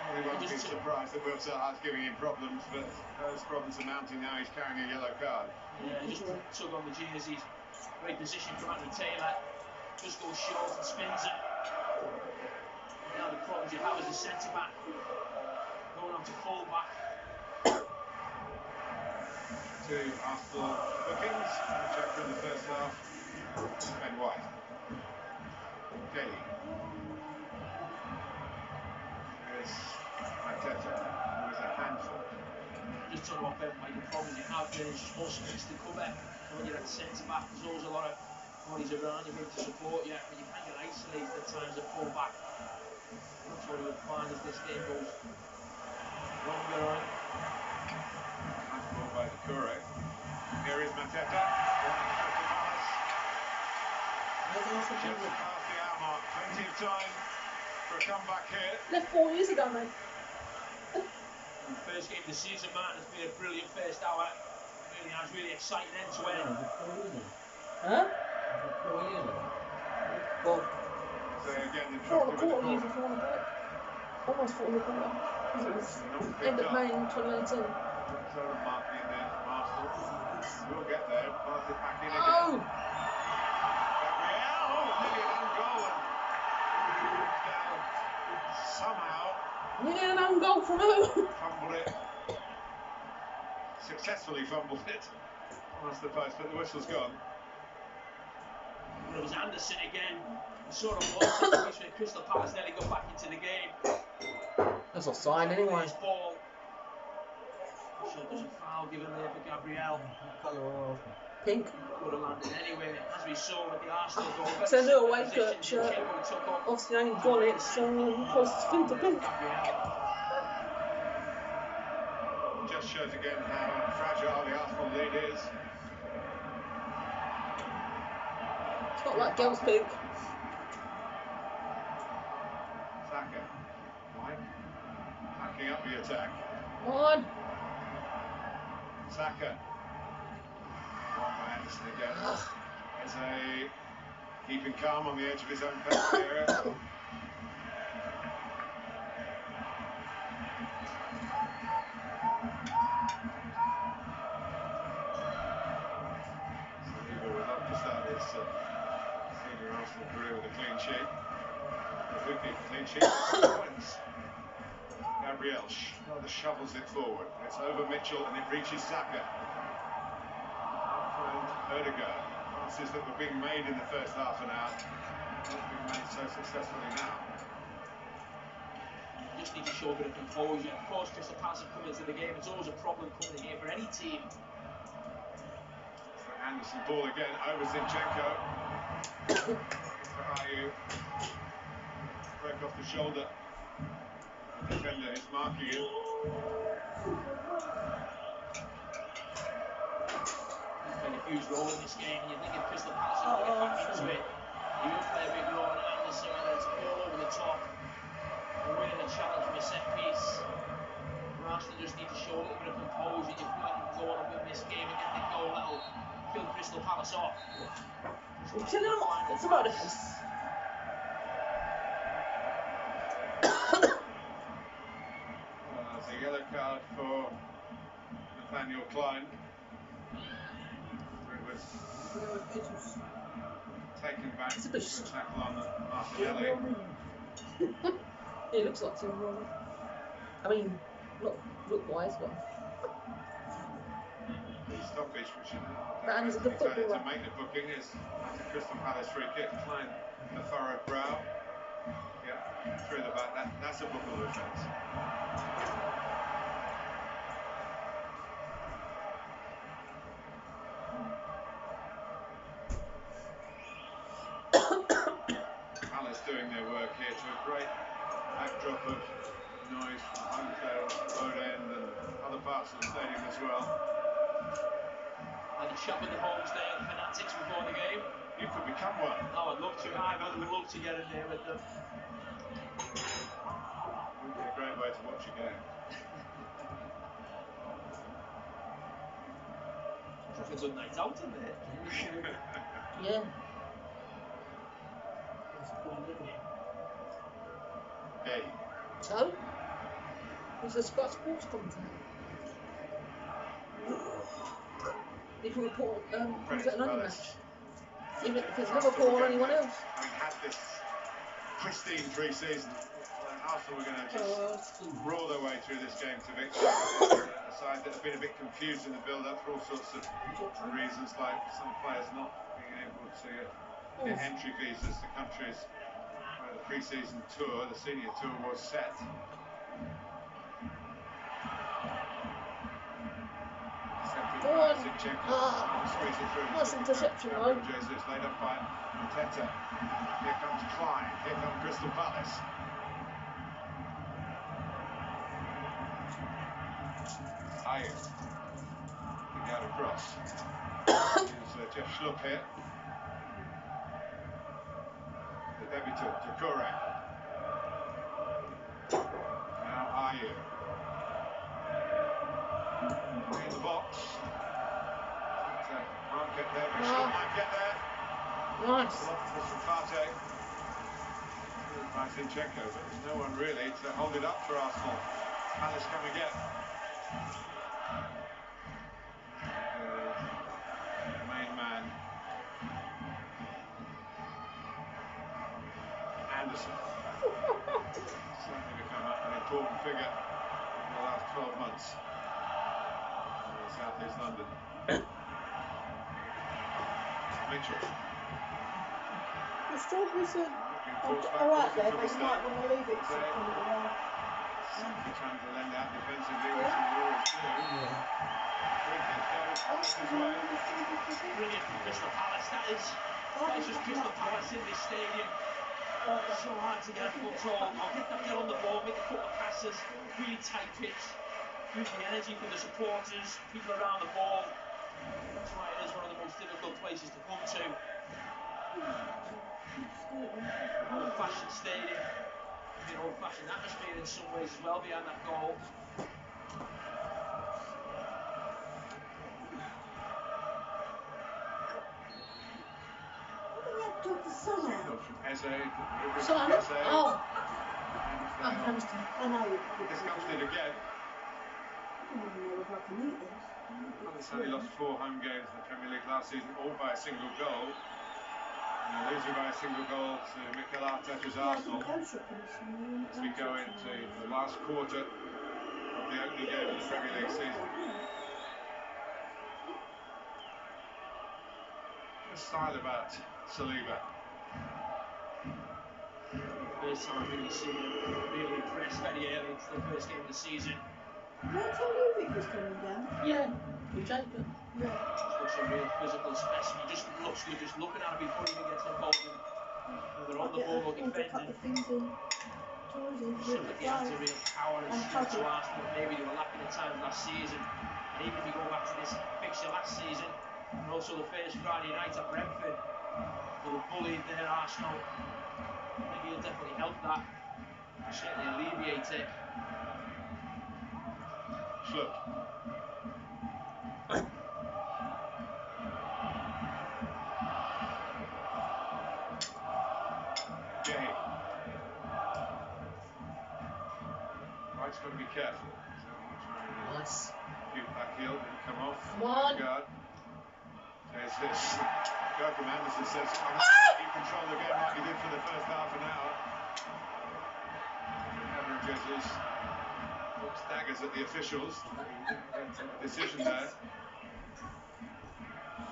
We won't be surprised that Will Zaha's giving him problems, but those problems are mounting now. He's carrying a yellow card. Yeah, he just took on the jerseys. Great position from Andrew Taylor. Just goes short and spins it. Now the problems you have as a centre back. Going on to full back. 2 Arsenal bookings. Check in the first half. Ben White. Daly. Here's Mateta, who is a handful. Just talking about Ben White, the problems you have there is just more space to cover. When you're at centre back, there's always a lot of bodies around you to support you, but you can't get isolated at times at full back. That's what we would find as this game goes longer on. Ball by Doucouré. Here is Mateta. Just past the hour mark. Plenty of time for a comeback here. Left 4 years ago, mate. First game of the season, Martin. It's been a brilliant first hour. Really has, really exciting end to end. Huh? 4 years ago. Well, So again, the 4 and a quarter years if you want to do it. Almost 4 and a quarter. Because it was end of May in 2019. Zola marking in there from Arsenal. We'll get there. Pass it back in again. Oh! Gabriel! Nearly an own goal. And down somehow. Nearly an own goal from who? Fumbled it. Successfully fumbled it. Past the post, but the whistle's gone. It was Anderson again. We saw him once situation where Crystal Palace nearly got back into the game. That's offside anyway. His ball. So there's a foul given there for Gabriel. Pink. Would have landed anyway, as we saw with the Arsenal goal. So no away Position shirt. Zinchenko took up. Obviously I ain't got it, so close to pink to pink. Gabriel. Just shows again how fragile the Arsenal lead is. It's not like girls pink. Saka. Mike. Backing up the attack. Come on. Saka. One by Anderson again. There's a keeping calm on the edge of his own penalty area. Saliba would love to start his senior Arsenal career with a clean sheet. A wicked clean sheet. Points. Gabriel rather shovels it forward. It's over Mitchell and it reaches Saka. Ødegaard. Passes that were being made in the first half an hour, not being made so successfully now. You just need to show a bit of composure. Of course, Crystal Palace have come into the game. It's always a problem coming in here for any team. So Anderson ball again over Zinchenko. Ayew. Break off the shoulder. The defender is marking him. Played a huge role in this game, and you think if Crystal Palace are going to get back into it, you would play a big role in Anderson, whether it's all over the top or winning a challenge from a set piece. Arsenal just need to show a little bit of composure. You feel like you can go on and win this game and get the goal that'll kill Crystal Palace off. We're killing them off. It's about this. There's a yellow card for Nathaniel Klein. Taken back to tackle on Martinelli. It looks like Tim Rory. I mean, not look-wise, but... The stoppage, which is That is a good footballer. to make the booking, is at a Crystal Palace free kick. Klein, the furrowed brow. Yeah, through the back. That's a bookable offence. Doing their work here to a great backdrop of noise from Homedale, Road End and other parts of the stadium as well. Had a shot with the Homesdale fanatics before the game. You could become one. Oh, I'd love to. I would love to get in there with them. It would be a great way to watch a game. It's a night out in there. Yeah. Hey. So, it's a Sky Sports content. You can report an onion match. Even if it's Liverpool or anyone else. Having had this pristine pre-season, Arsenal were going to just roar their way through this game to victory. A side that have been a bit confused in the build-up for all sorts of reasons, like some players not being able to get entry visas to countries where the pre-season tour, the senior tour, was set. Go on. Squeeze it through. Nice interception, though. Jesus laid up by Mateta. Here comes Klein. Here comes Crystal Palace. Ayew. Kick out across. Here's Jeff Schlupp here. The debutant, Doucouré. Now Ayew. In the box. Can't get there, but Schlupp might get there. Nice. From Partey. By Zinchenko, but there's no one really to hold it up for Arsenal. Palace come again. The main man, Anderson, certainly become an important figure in the last 12 months in South East London. Mitchell. The Strawberries are alright there, but you might want to leave it for a little while. Simply trying to lend out defensively, which is always good. Free kick goes as well. Brilliant from Crystal Palace, that is just Crystal Palace in this stadium. So hard to get a foothold. I'll get on the ball, make a couple of passes, really tight pitch, use the energy for the supporters, people around the ball. That's why it is one of the most difficult places to come to. Old-fashioned stadium, an old-fashioned atmosphere in some ways as well behind that goal. Took the sun out. Signal from Eze. Son? Oh. Ramsdale. I know. This comes in again. I don't even know if I can eat this. Palace only lost 4 home games in the Premier League last season, all by a single goal. And they're losing by a single goal to Mikel Arteta's Arsenal. As we go into the last quarter of the opening game of the Premier League season. What's the style about Saliba? First time I've really seen him really impressed very early into the first game of the season. Where Ludovic was coming down? Yeah, with Jacob. Yeah. Just looks a real physical specimen. He just looks good just looking at him before he even gets involved in whether on the ball or defending. Showing that he has a real power and strength to Arsenal that maybe they were lacking at times last season. And even if you go back to this fixture last season, and also the first Friday night at Brentford, they were bullied there, Arsenal. I think he'll definitely help that. Certainly alleviate it. Schlupp. Gay. White's got to be careful. Nice. Cute back heel didn't come off. Come on. Guard. There's this. Joachim Andersen says, you control the game like you did for the first half an hour. Gabriel Jesus looks daggers at the officials. Decision there.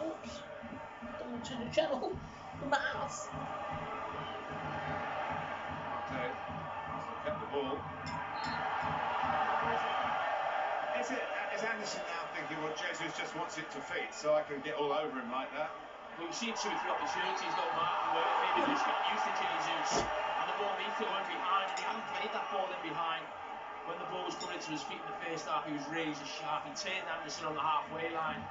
Oops. Going to the channel. The mouse. Okay. Kept the ball. Is Anderson now thinking, well, Jesus just wants it to feet, so I can get all over him like that? Well, we've seen 2 or 3 opportunities though, Martin, where maybe they just got used to Jesus and the ball needs to go in behind, and he hadn't played that ball in behind. When the ball was coming into his feet in the first half, he was razor sharp. He turned Anderson on the halfway line.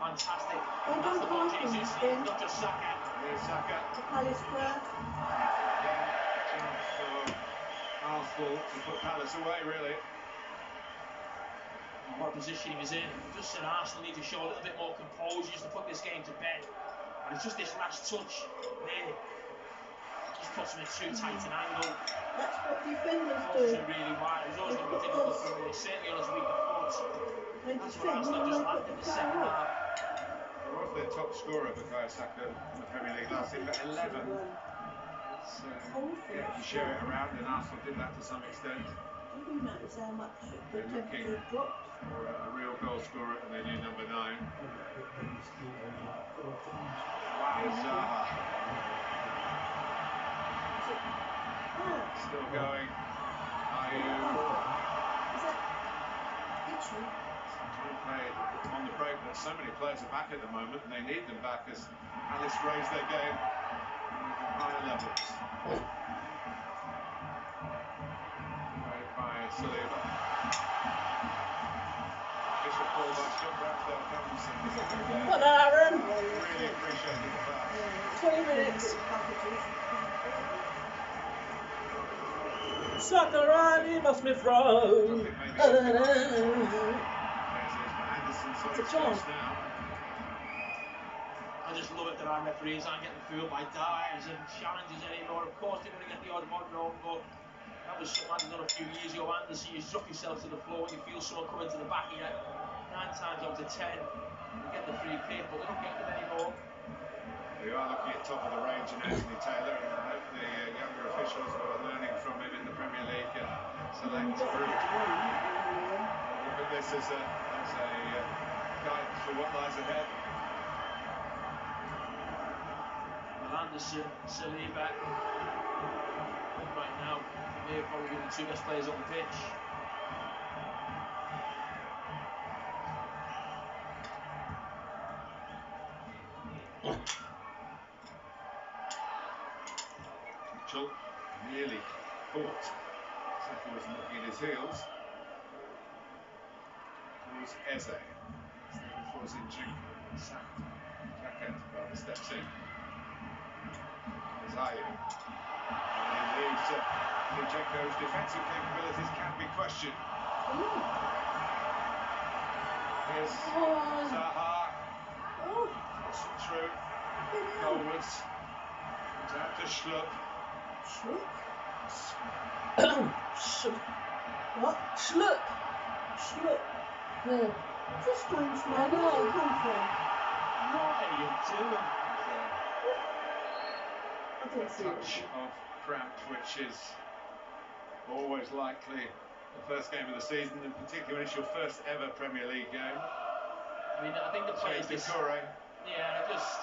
Fantastic. And that's the ball Jesus needs, not just Saka. Here's Saka. Palace player. Chance for Arsenal to put Palace away, really. What position he was in. Just said Arsenal need to show a little bit more composure just to put this game to bed. And it's just this last touch there. Just puts him in too tight an angle. That's what defenders Puts do. him really wide. It's always going to be difficult for him, certainly on his weaker foot. They That's what defend Arsenal and just they lacked in put the the second power up. half. He was their top scorer, Bukayo Saka, in the Premier League last season, 11. It's, you share it around, and Arsenal did that to some extent. Did you notice how much the They're looking temperature dropped? for a real goal scorer and their new number 9. Here's Zaha. Still going. Ayew. Trying to play on the break, but so many players are back at the moment, and they need them back as Palace raise their game to higher levels. Played by Saliba. Bishop ball by Stutt, Ramsdale comes and What, Aaron? really appreciated the pass. 20 minutes. Sakurani must be thrown. It's a chance. I just love it that our referees aren't getting fooled by dives and challenges anymore. Of course, they're going to get the odd one wrong, but that was something I'd done a few years ago. Anderson, you drop yourself to the floor when you feel someone coming to the back of you. 9 times out of 10, you get the free kick, but they don't get them anymore. We are looking at top of the range in Anthony Taylor, and I hope the younger officials who are learning from him in the Premier League can select through. Look at this as a guidance for what lies ahead. Anderson, Saliba, right now, they're probably the 2 best players on the pitch. Mitchell nearly caught. Saka was looking at his heels. Towards Eze. Before Zinchenko. Jacket rather steps in. Zayu. And indeed, Zinchenko's defensive capabilities can be questioned. Here's Zaha. Wasn't true. Goalwards. Comes out to Schlupp. What? Schlupp. Yeah. It's a strange name. Where does it come from? What are you doing? I didn't see Touch it. of cramp, which is always likely the first game of the season, in particular when it's your first ever Premier League game. I mean, I think the players just... Yeah, just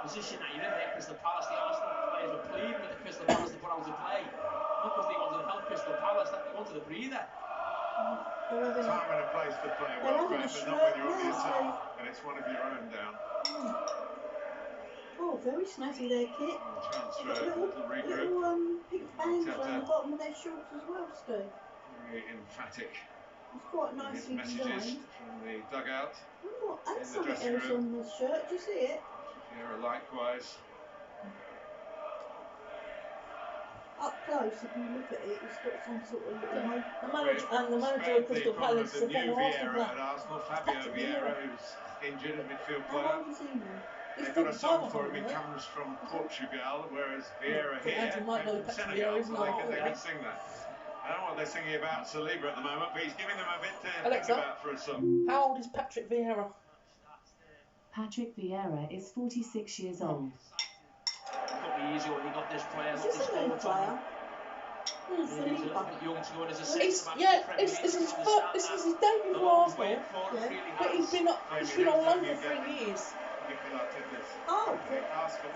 position that you're in there, Crystal Palace. The Arsenal players were pleading with the Crystal Palace to put out to play. Not because they wanted to help Crystal Palace, that they wanted a breather. Time and a place to play well, Fred, but not when you're on the attack and it's one of your own down. Oh, very snazzy there, Kit. Chance for a Little pink bands around the bottom of their shorts as well, Steve. Very emphatic. It's quite nicely messages designed. from the dugout. Oh, and in the something dressing else room. on the shirt. Do you see it? Vieira likewise. Up close, if you look at it, it's got some sort of little The manager of Crystal Palace, the former Arsenal player. At Arsenal, Fabio Vieira, who's injured, a midfield How player. old is he now? They've got a song for him. He comes from Portugal, whereas Vieira here Andrew might know from Patrick Senegal, Vieira, so isn't they it? can sing that. I don't know what they're singing about Saliba at the moment, but he's giving them a bit to Alexa, think about for a song. how old is Patrick Vieira? Patrick Vieira is 46 years old. It took me easy when he got this player. Is this a new player? He's a little bit young to go in as a It's, centre-back. yeah, this is his debut for Arsenal, but he's been on loan for 3 years. Oh,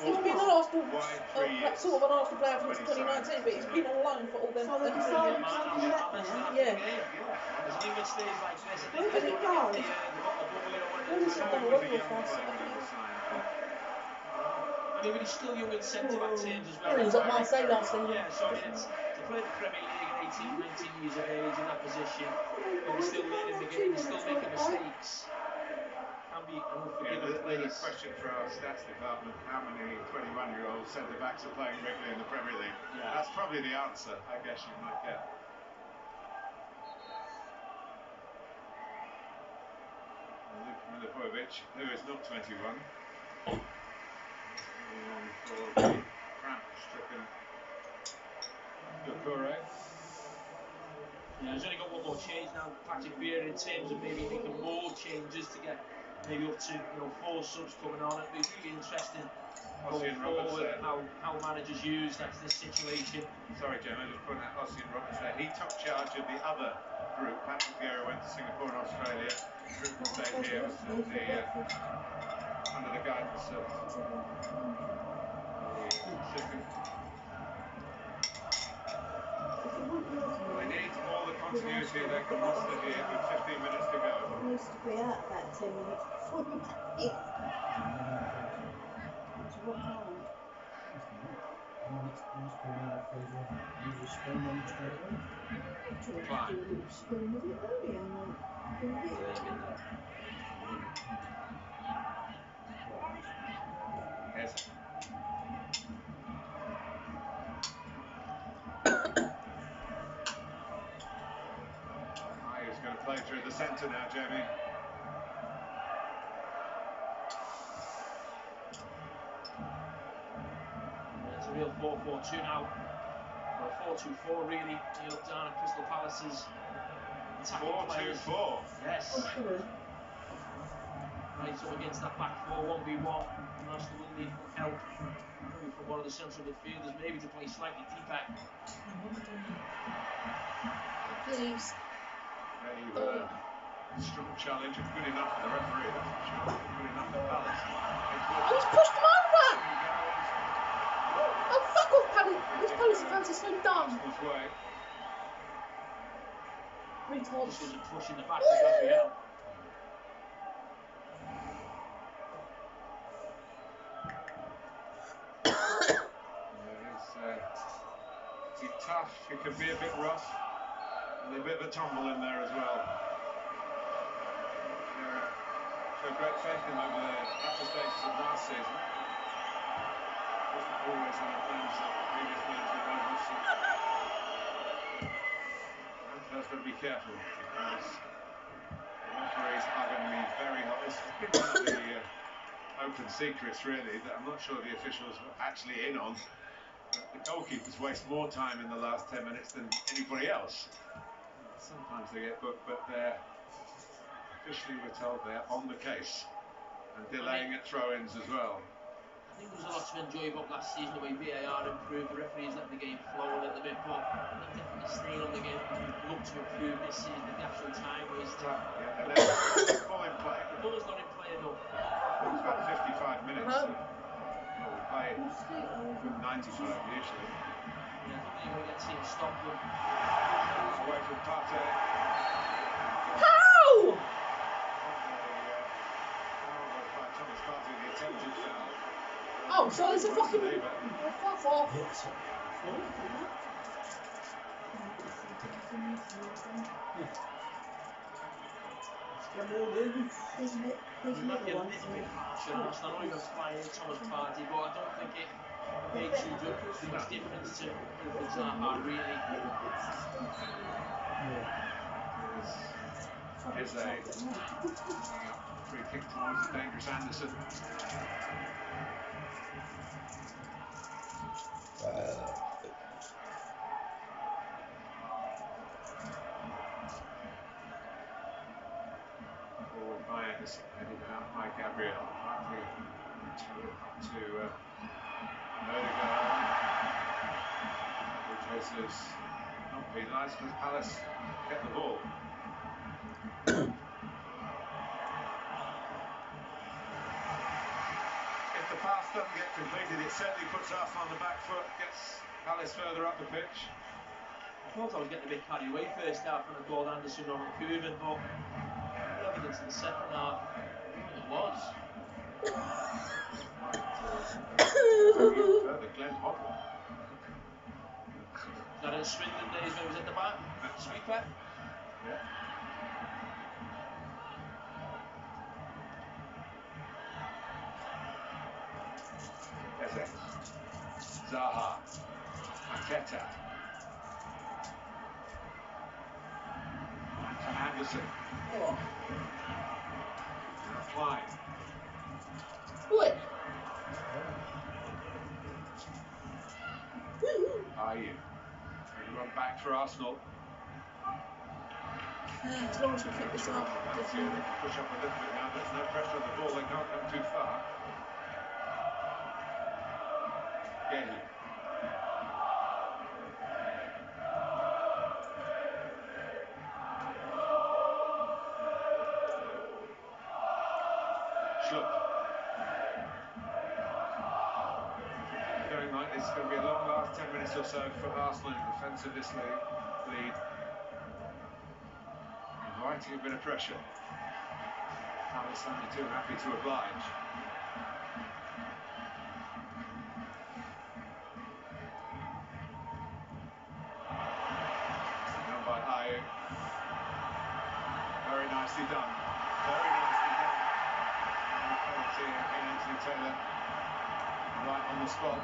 He's been an Arsenal, sort of an Arsenal player since 2019, but he's been on loan for all them. so they decided to take him back now. Yeah. As England stays like this, and Where did he go? they got the ball in Well, he's done a lot of us. I mean, but he's still young in centre-back terms as well. He was at Marseille last season. Yeah, so I mean, to play the Premier League at 18, 19 years of age in that position, but he's still learning the game, he's still making mistakes. Can be an unforgiving There's a place. question for our stats department: how many 21-year-old centre-backs are playing regularly in the Premier League? Yeah. That's probably the answer, I guess you might get. Milivojevic, who is not 21. For the cramp-stricken Doucouré. Yeah, he's only got one more change now, Patrick Vieira, in terms of maybe making more changes to get maybe up to 4 subs coming on. It'd be really interesting going forward how managers use that this situation. Sorry, Gemma, just putting out Ossian Roberts there. He took charge of the other group. Patrick Vieira went to Singapore and Australia. The group that stayed here was under the guidance of the assistant. They need all the continuity they can muster here with 15 minutes to go. It needs to be out about 10 minutes before you make it. It's what hard. Do a little spoon of it earlier, mate. Yes. He's going to play through the centre now, Jamie. It's a real 4-4-2 now, or a 4-2-4 really. You look down at Crystal Palace's attacking players. 4-2-4. Yes. Right up against that back 4, 1v1. Arsenal will need help maybe from one of the central midfielders, maybe to play slightly deeper. Please. Strong challenge and good enough for the referee, that's for sure. Good enough for Palace. Oh, he's pushed him over! Oh, fuck off, Palace! This Palace fans are so dumb. Retards. This was a push in the back to Gabriel. tough, it can be a bit rough, and a bit of a tumble in there as well. Show great faith in over there at the stages of last season. Wasn't always on the plans that the previous manager was. Anfield got to be careful because the referees are going to be very hot. It's been one of the open secrets, really, that I'm not sure the officials were actually in on. But the goalkeepers waste more time in the last 10 minutes than anybody else. Sometimes they get booked, but they're officially, we're told, they're on the case and delaying at throw-ins as well. I think there was a lot to enjoy about last season, the way VAR improved, the referees let the game flow a little bit, but they're definitely staying on the game and look to improve this season with the actual time wasting. Yeah, and then ball in play. The ball's not in play enough. It's about 55 minutes. Well, we play 95 usually. Yeah, I don't think you're going to get to see him stop them. Away from Partey. How? Thomas Partey, the attempted foul. Oh, so it's a fucking... Oh, fuck off. There's It might be a little little ones. bit harsh on us. I know he was playing Thomas Partey, but I don't think it makes too much difference to Wilfried Zaha, really. There's a free kick towards the dangerous Anderson. Forward by Anderson, headed out by Gabriel. Partly threw it up to Odegaard. Jesus not penalised because Palace get the ball. If the pass doesn't get completed, it certainly puts Arsenal on the back foot, gets Palace further up the pitch. I thought I was getting a bit carried away first half when I called Anderson on Kuban, but the evidence in the second half, it was. Further, Glenn Hoddle. Is that in Swindon days when he was at the back? Sweeper? Yeah. Eze. Zaha. Arteta. To Anderson. Oh. Now Klein. Oi. Ayew. Run back for Arsenal. As long as we keep this up. Let's see if they can push up a little bit now. There's no pressure on the ball. They can't come too far. Gehi. Schlupp. Going like this, it's going to be a long last 10 minutes or so for Arsenal in defence of this lead. Inviting a bit of pressure. Palace only too happy to oblige. Done by Ayew. Very nicely done. Very nicely done. And the penalty again, Anthony Taylor right on the spot.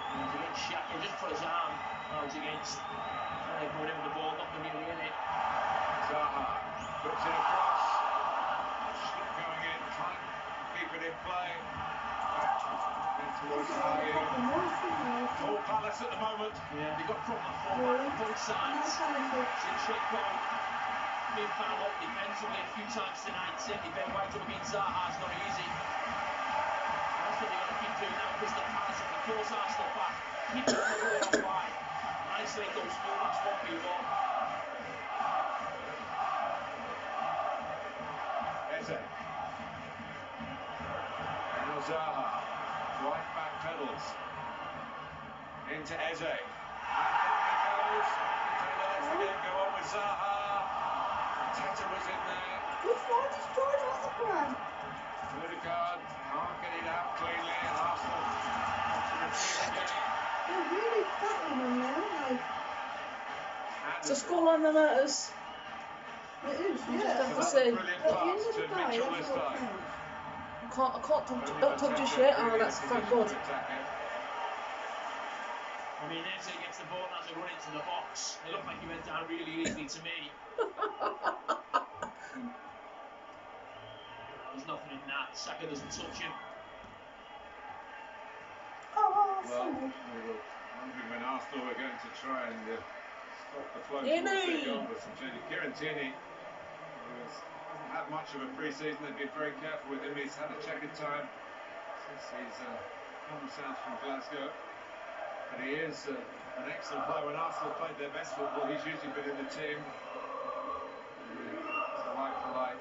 He was against Shaq, he just put his arm out against going in with the ball, not really in it. Zaha puts it across. Schlupp going in, trying to keep it in play. Back towards Ayew. Full Palace at the moment. Yeah, they've got problem at fullback on both sides. Since Schlupp being found up defensively a few times tonight, certainly Ben White up against Zaha is not easy. That's what they're going to keep doing now because the Palace have to force Arsenal back. Keep the ball on wide. Isolate those fullbacks 1v1. Eze. Now Zaha. Right back pedals. Into Eze. And down he goes. Taylor lets the game go on with Zaha. Arteta was in there. Which one destroyed out the ground? Odegaard can't get it out cleanly, and Arsenal to repeat the game. They're really battling on there, aren't they? It's a scoreline that matters. It is, You yeah. just have to That's see. a brilliant At the pass end of the to day, Mitchell that's this what time. counts. I can't talk, Only don't talk Mateta just yet. really Oh, in a that's thank position God. to attack it. I mean, Eze gets the ball as they run into the box. It looked like he went down really easily to me. There's nothing in that. Saka doesn't touch him. Oh, Well, sorry. we were wondering when Arsenal were going to try and stop the flow Tierney! towards their goal, but some change. Kieran Tierney, who hasn't had much of a pre-season, they've been very careful with him. He's had a check-in time since he's come south from Glasgow. But he is an excellent player. When Arsenal played their best football, he's usually been in the team. It's a like for like.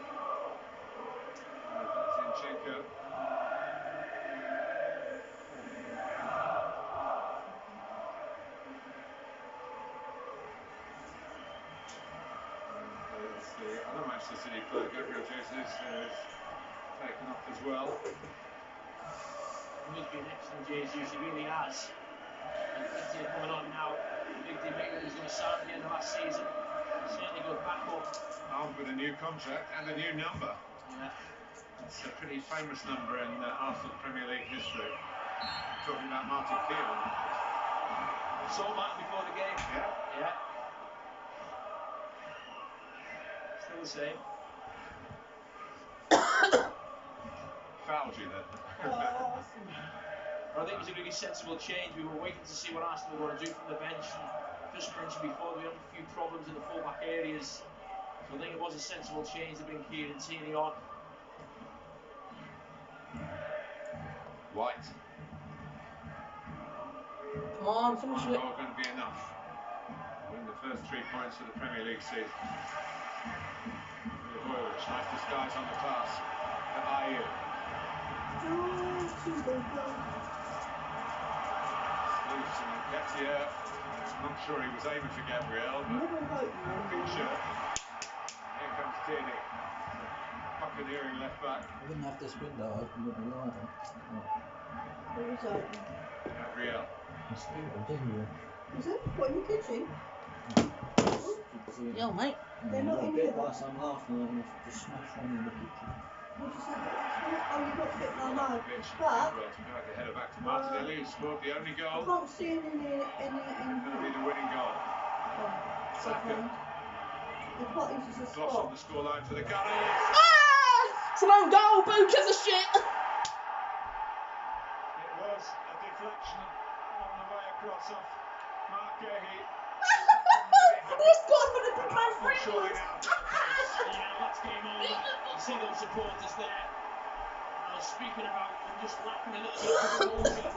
Zinchenko. The other Manchester City player, Gabriel Jesus, has taken off as well. He's been excellent, Jesus. He really has. And plenty coming on now. Big Maker was going to start at the end of last season. Certainly good backup. Armed with a new contract and a new number. Yeah. It's a pretty famous number in Arsenal Premier League history. Talking about Martin Keown. Saw Martin before the game. Yeah. Yeah. Still the same. Fouled you then. I think it was a really sensible change. We were waiting to see what Arsenal were going to do from the bench. And just mentioned before, we had a few problems in the full-back areas. So I think it was a sensible change to bring Kieran Tierney on. White. Come on, finish it. Not going to be enough. Win the first 3 points of the Premier League season. Milivojevic, nice disguise on the pass to Ayew. Loose and Nketiah. I'm not sure he was aiming for Gabriel, but big shirt. Here comes Tierney. Buccaneering left back. I wouldn't have this window open with the light on. Who was open? Gabriel. Mosquito, didn't you? Is it? What, in the kitchen? Yo, mate. They're not in bit here. by some last night and I just smashed one in the kitchen. What did you say? Oh, you got a bit, I know. Pitch. But Well, to guide the header back to Martinelli, who scored the only I goal. can't see any Going to be the winning goal. Saka. They're quite easy to Gloss spot. on the scoreline for the Gunners. Ah! It's an own goal, Boochers of shit! It was a deflection on the way across off Mark Gahey. He's gone for the my friend! Surely now. Yeah, that's game over. You see those supporters there. I was speaking about them just lacking a little bit of composure.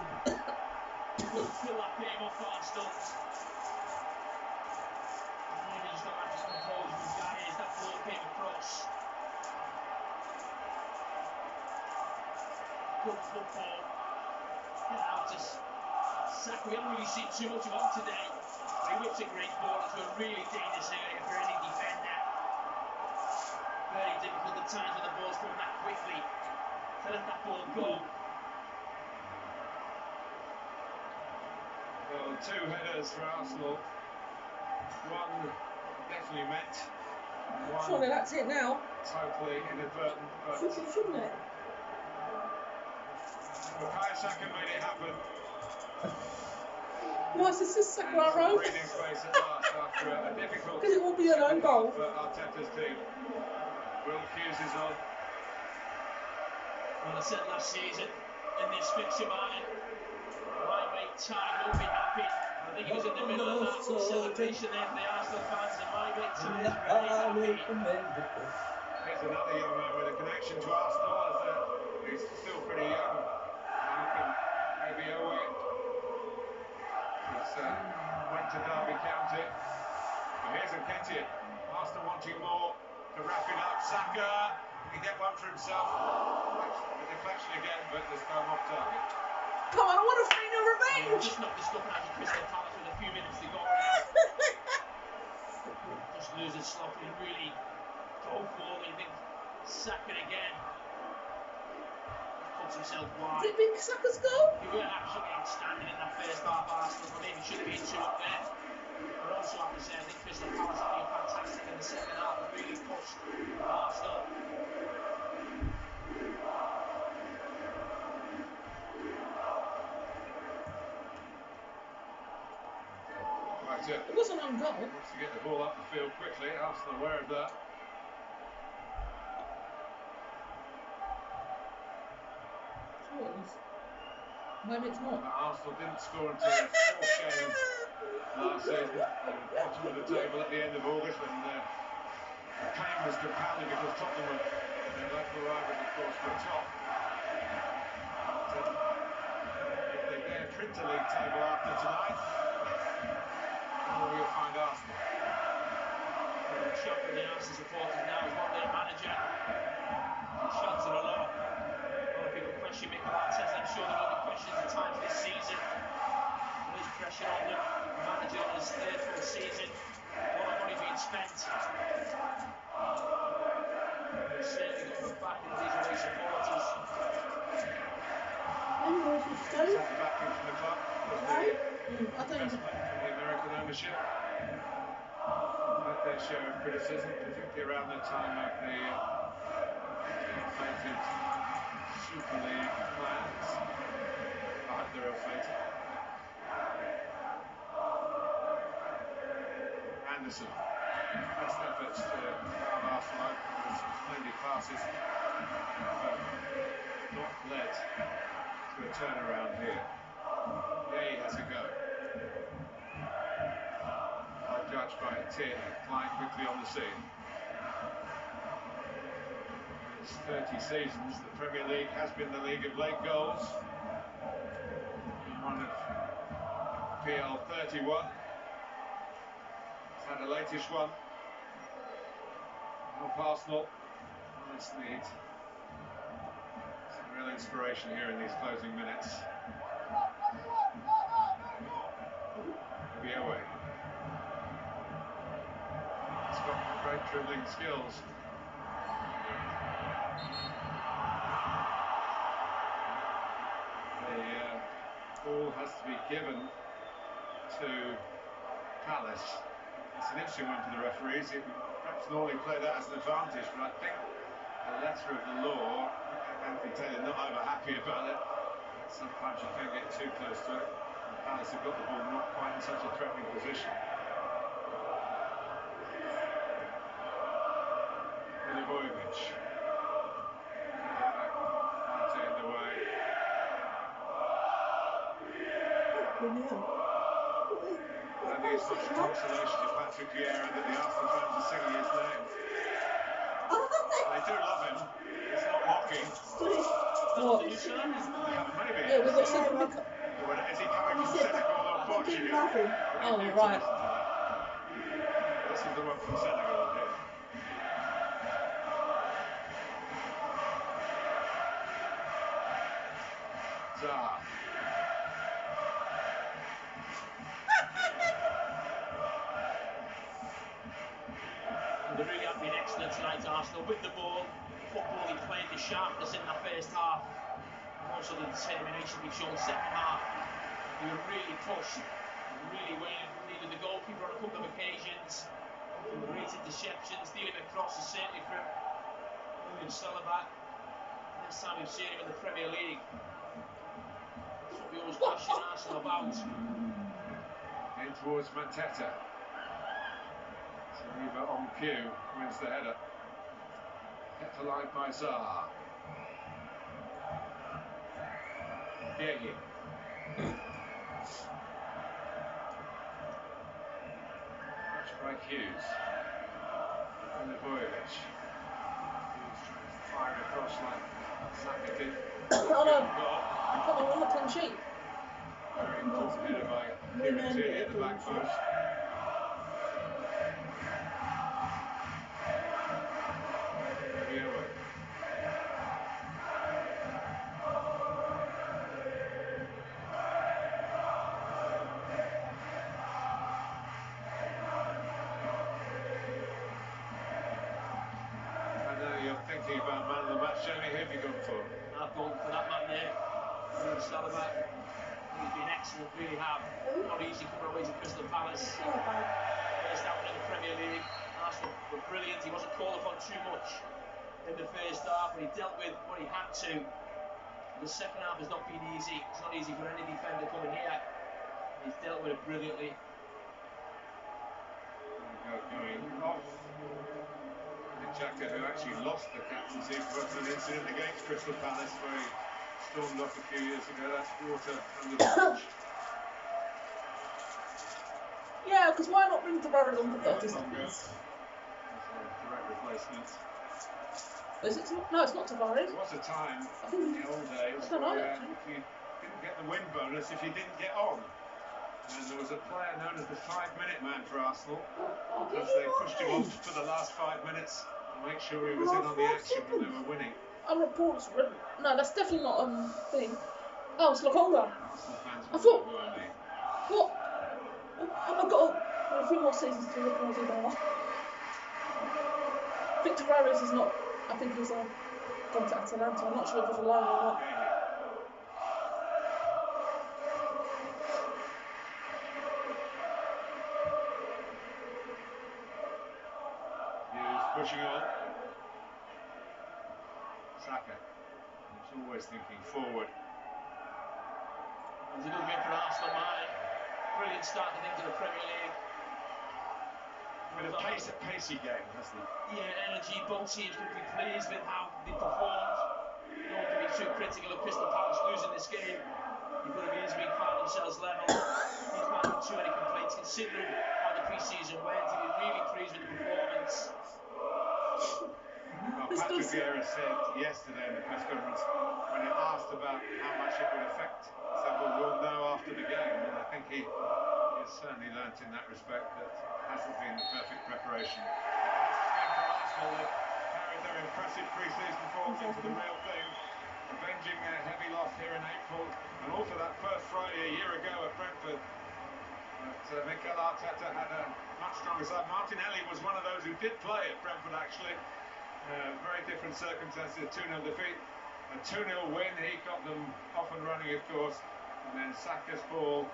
Couldn't fill that game off Arsenal. Maybe just got lack of composure from Gary as that ball came across. Good football. Get out to Saka. We haven't really seen too much of him today. But he whips a great ball into a really dangerous area for any defender. Very difficult at times when the ball's coming that quickly to let that ball go. Well, 2 headers for Arsenal. One definitely meant. Surely One that's it now. totally inadvertent. But Shouldn't it? Bukayo Saka made it happen. Nice assist, And Sakura some Road. breathing space at last after a difficult Because it will be an own goal. for Arteta's team. Will Hughes is on. Well, I said last season in this fixture, Martin, my mate Ty will be happy. I think he was in the middle of that celebration there for the Arsenal fans, and my mate Ty is very happy. Here's another young man with a connection to Arsenal, as he's still pretty young. Malcolm Abioye. He's went to Derby County. But here's Nketiah. Arsenal wanting more to wrap it up. Saka, he can get one for himself. The deflection again, but there's no off target. Come on, I want a final We'll revenge! just knock the stuff out of Crystal Palace with a few minutes to go. Just lose it sloppily and really go for it. I think Saka again puts himself wide. Did Big Saka's goal? He were absolutely outstanding in that first half, Arsenal. I maybe should have been 2 up there. But also have to say, I think Crystal Palace have been fantastic in the second half and really pushed Arsenal. Right, It wasn't on goal. wants to get the ball up the field quickly. Arsenal aware of that. Sure it is. Maybe it's not. But Arsenal didn't score until their fourth game last season. They were bottom of the table at the end of August when the pain was compounded because Tottenham were their local rivals, of course, were top. But, if they dare print a league table after tonight, you'll find Arsenal. The shock of the Arsenal supporters now is what their manager. Shots are a lot. A lot of people question Mikel Arteta. I'm sure there will be questions at times this season. There is pressure on them. The manager on his third full season. A lot of money being spent. He's certainly got to look back into these away supporters. Anyways, it's It's go. at the backing from the club. Was the I think investment from the American ownership. Had their share of criticism, particularly around the time of the ill-fated Super League plans. I hope they're ill-fated. Anderson, best efforts to foul Arsenal open with some splendid passes, but not led to a turnaround here. There he has a go. Well judged by Tierney, flying quickly on the scene. It's 30 seasons, the Premier League has been the league of late goals. One of PL 31. It's had a latest one. Help Arsenal on this lead. Some real inspiration here in these closing minutes. Be away. He's got great dribbling skills. The ball has to be given to Palace. It's an interesting one for the referees. It would perhaps normally play that as an advantage, but I think the letter of the law, Anthony Taylor not over happy about it. Sometimes you can't get too close to it. And Palace have got the ball not quite in such a threatening position. Milivojevic. Partey in the way. I think it's much consolation to Patrick Vieira that the Arsenal fans are singing his name. They do love him. It's not mocking. What? Maybe. Yeah, we've got some. Is he coming from Senegal or Portugal? Oh, right. This is the one from Senegal here. Zaha. They really have been excellent tonight, Arsenal, with the ball. Football they played, the sharpness in that first half. And also the determination we've shown second half. We were really pushed, really winning. Needed the goalkeeper on a couple of occasions. Great interceptions, dealing across is certainly from William Saliba. Next time we've seen him in the Premier League. That's what we always question Arsenal about. In towards Mateta. Saliba on cue, wins the header. Kept alive by Zaha. Gegi. Touched by Hughes. Milivojevic. Hughes trying to fire across like Saka did. Oh no. Come on, on the clean sheet. Very important header by Kieran Tierney at the back post. Thinking about man of the match, Jamie, who have you gone for? I've gone for that man there, William Saliba. He's been excellent. Arsenal really have. Not easy coming away to Crystal Palace. First out in the Premier League. Arsenal were brilliant. He wasn't called upon too much in the first half, but he dealt with what he had to. The second half has not been easy. It's not easy for any defender coming here. He's dealt with it brilliantly. Going off. Xhaka, who actually lost the captaincy for an incident against Crystal Palace, where he stormed off a few years ago. That's water under the bridge. Yeah, because why not bring Tavares on for 30 seconds? That's a direct replacement. Is it? No, it's not Tavares. There was a time I think in the old days I don't know, where actually. if you didn't get the win bonus if you didn't get on. And there was a player known as the 5-minute man for Arsenal, because they pushed him on for the last 5 minutes to make sure he was in on the action when they were winning. Reports. No, that's definitely not thing. Oh, it's Lokonga. Arsenal fans I thought. who I mean. What? I've got a few more seasons to look at now. Victor Tavares is not. I think he's gone to Atalanta. I'm not sure if he's alive or not. Pushing on. Saka, who's always thinking forward. It was a good win for Arsenal, man. Brilliant start, I think, to the Premier League. With a pacey game, hasn't it? Yeah, energy. Both teams going to be pleased with how they performed. You don't want to be too critical of Crystal Palace losing this game. You've got to be easily found themselves level. These man have too many complaints considering how the pre-season went. To be really pleased with the performance. Well, Patrick Vieira said yesterday in the press conference, when he asked about how much it would affect, said, well, we'll know after the game. And I think he has certainly learnt in that respect that it hasn't been the perfect preparation. For Arsenal, they've carried their impressive pre-season form into the real thing, avenging their heavy loss here in April, and also that first Friday a year ago at Brentford. But Mikel Arteta had a much stronger side. Martinelli was one of those who did play at Brentford, actually. Very different circumstances, a 2-0 defeat. A 2-0 win, he got them off and running, of course. And then Saka's ball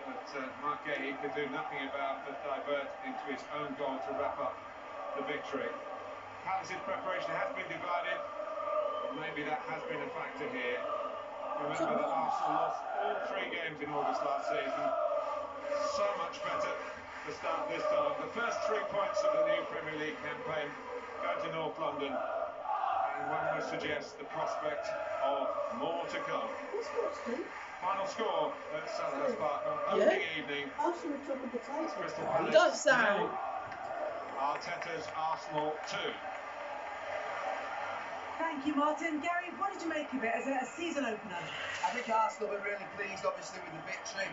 that Mark Gahey could do nothing about, but divert into his own goal to wrap up the victory. Palace's preparation has been divided. Maybe that has been a factor here. Remember that Arsenal lost all 3 games in August last season. So much better to start this time. The first 3 points of the new Premier League campaign go to North London, and one would suggest the prospect of more to come. Final score at Selhurst Park on opening evening. Arsenal took a potato. Crystal Palace. Don't sound. Arteta's Arsenal 2. Thank you, Martin. Gary, what did you make of it as a season opener? I think Arsenal were really pleased, obviously, with the victory.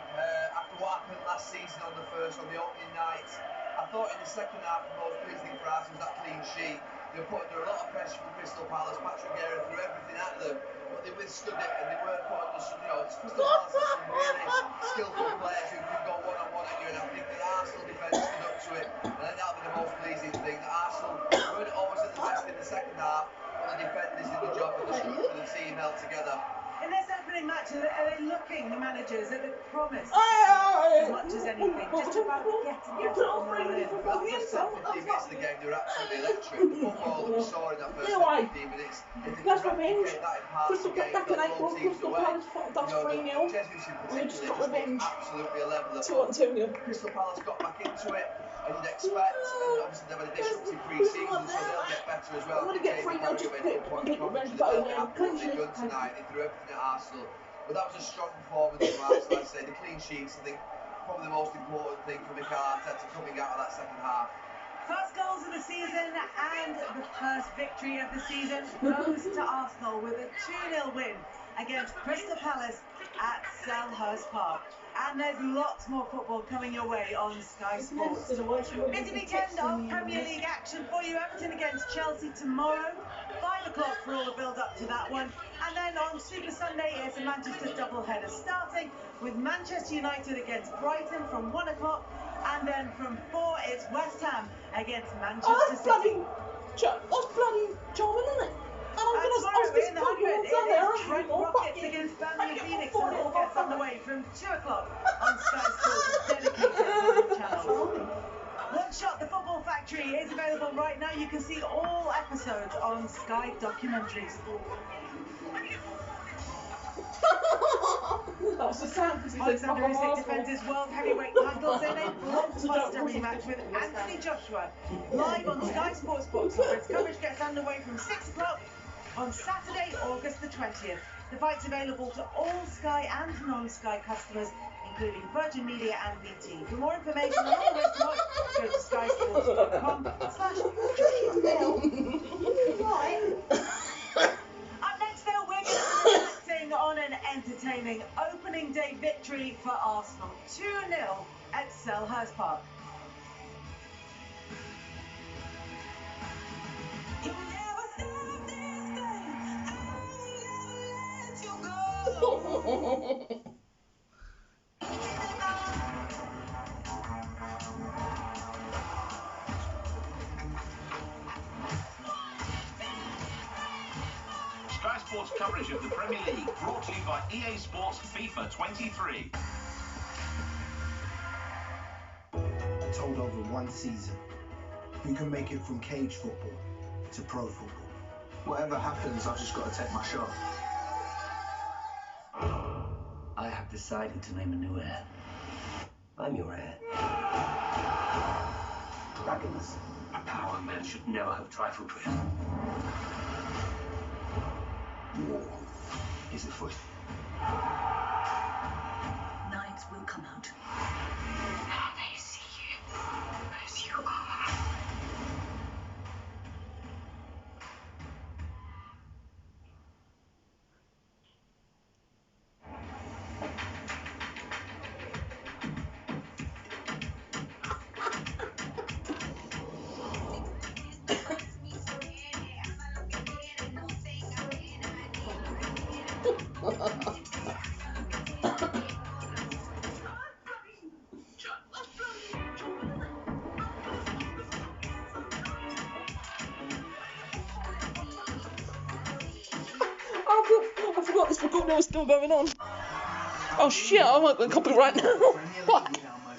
After what happened last season on the opening night, I thought in the second half, the most pleasing thing for Arsenal was that clean sheet. They were put under a lot of pressure from Crystal Palace. Patrick Vieira threw everything at them, but they withstood it and they weren't put under some, Crystal Palace has some really skillful players who can go one-on-one at you, and I think that Arsenal defence stood up to it. And I think that'll be the most pleasing thing, that Arsenal weren't always at the best in the second half, but the defenders did the job and the structure of the team held together. In this opening match, are they looking, the managers, at the promise as much as anything, just about getting better on the line? That first 10-15 minutes of the game, they were absolutely electric. The football that we saw in that first 10-15 minutes, if they can replicate that in parts of the game, that both teams away. Jesuits in particular just absolutely a level of Crystal Palace got back into it, as you'd expect, and obviously they've had a disruptive pre-season, so they'll get better as well. I'm going to get 3 now, just pick Absolutely good tonight. They threw everything at Arsenal, but that was a strong performance from Arsenal. I'd say the clean sheets, I think, probably the most important thing for Mikel Arteta coming out of that second half. First goals of the season and the first victory of the season goes to Arsenal with a 2-0 win against Crystal Palace at Selhurst Park. And there's lots more football coming your way on Sky Sports. Busy weekend of Premier League action for you. Everton against Chelsea tomorrow, 5 o'clock for all the build-up to that one. And then on Super Sunday, it's a Manchester doubleheader starting with Manchester United against Brighton from 1 o'clock. And then from 4, it's West Ham against Manchester City. That's bloody charming, isn't it? And I'm going to in the 100, it is Trent Rockets against Birmingham Phoenix, and we'll get gets underway from 2 o'clock on Sky Sports' dedicated channel. One Shot, the Football Factory is available right now. You can see all episodes on Sky Documentaries. That was the sound because he said Alexander Usyk defends his world heavyweight titles in a blockbuster rematch with Anthony Joshua. Live on Sky Sports Box Office. Coverage gets underway from 6 o'clock on Saturday, August the 20th. The fight's available to all Sky and non-Sky customers, including Virgin Media and BT. For more information on all the ways to watch, go to skysports.com/Joshua. Up next, though, we're going to be reflecting on an entertaining opening day victory for Arsenal. 2-0 at Selhurst Park. Sky Sports coverage of the Premier League brought to you by EA Sports FIFA 23. Told over one season, you can make it from cage football to pro football. Whatever happens, I've just got to take my shot. I have decided to name a new heir. I'm your heir. Dragons, a power man should never have trifled with. War is afoot. Knights will come out. And they see you as you are. I forgot this recording was still going on. Oh shit, I might get copyright now. Fuck.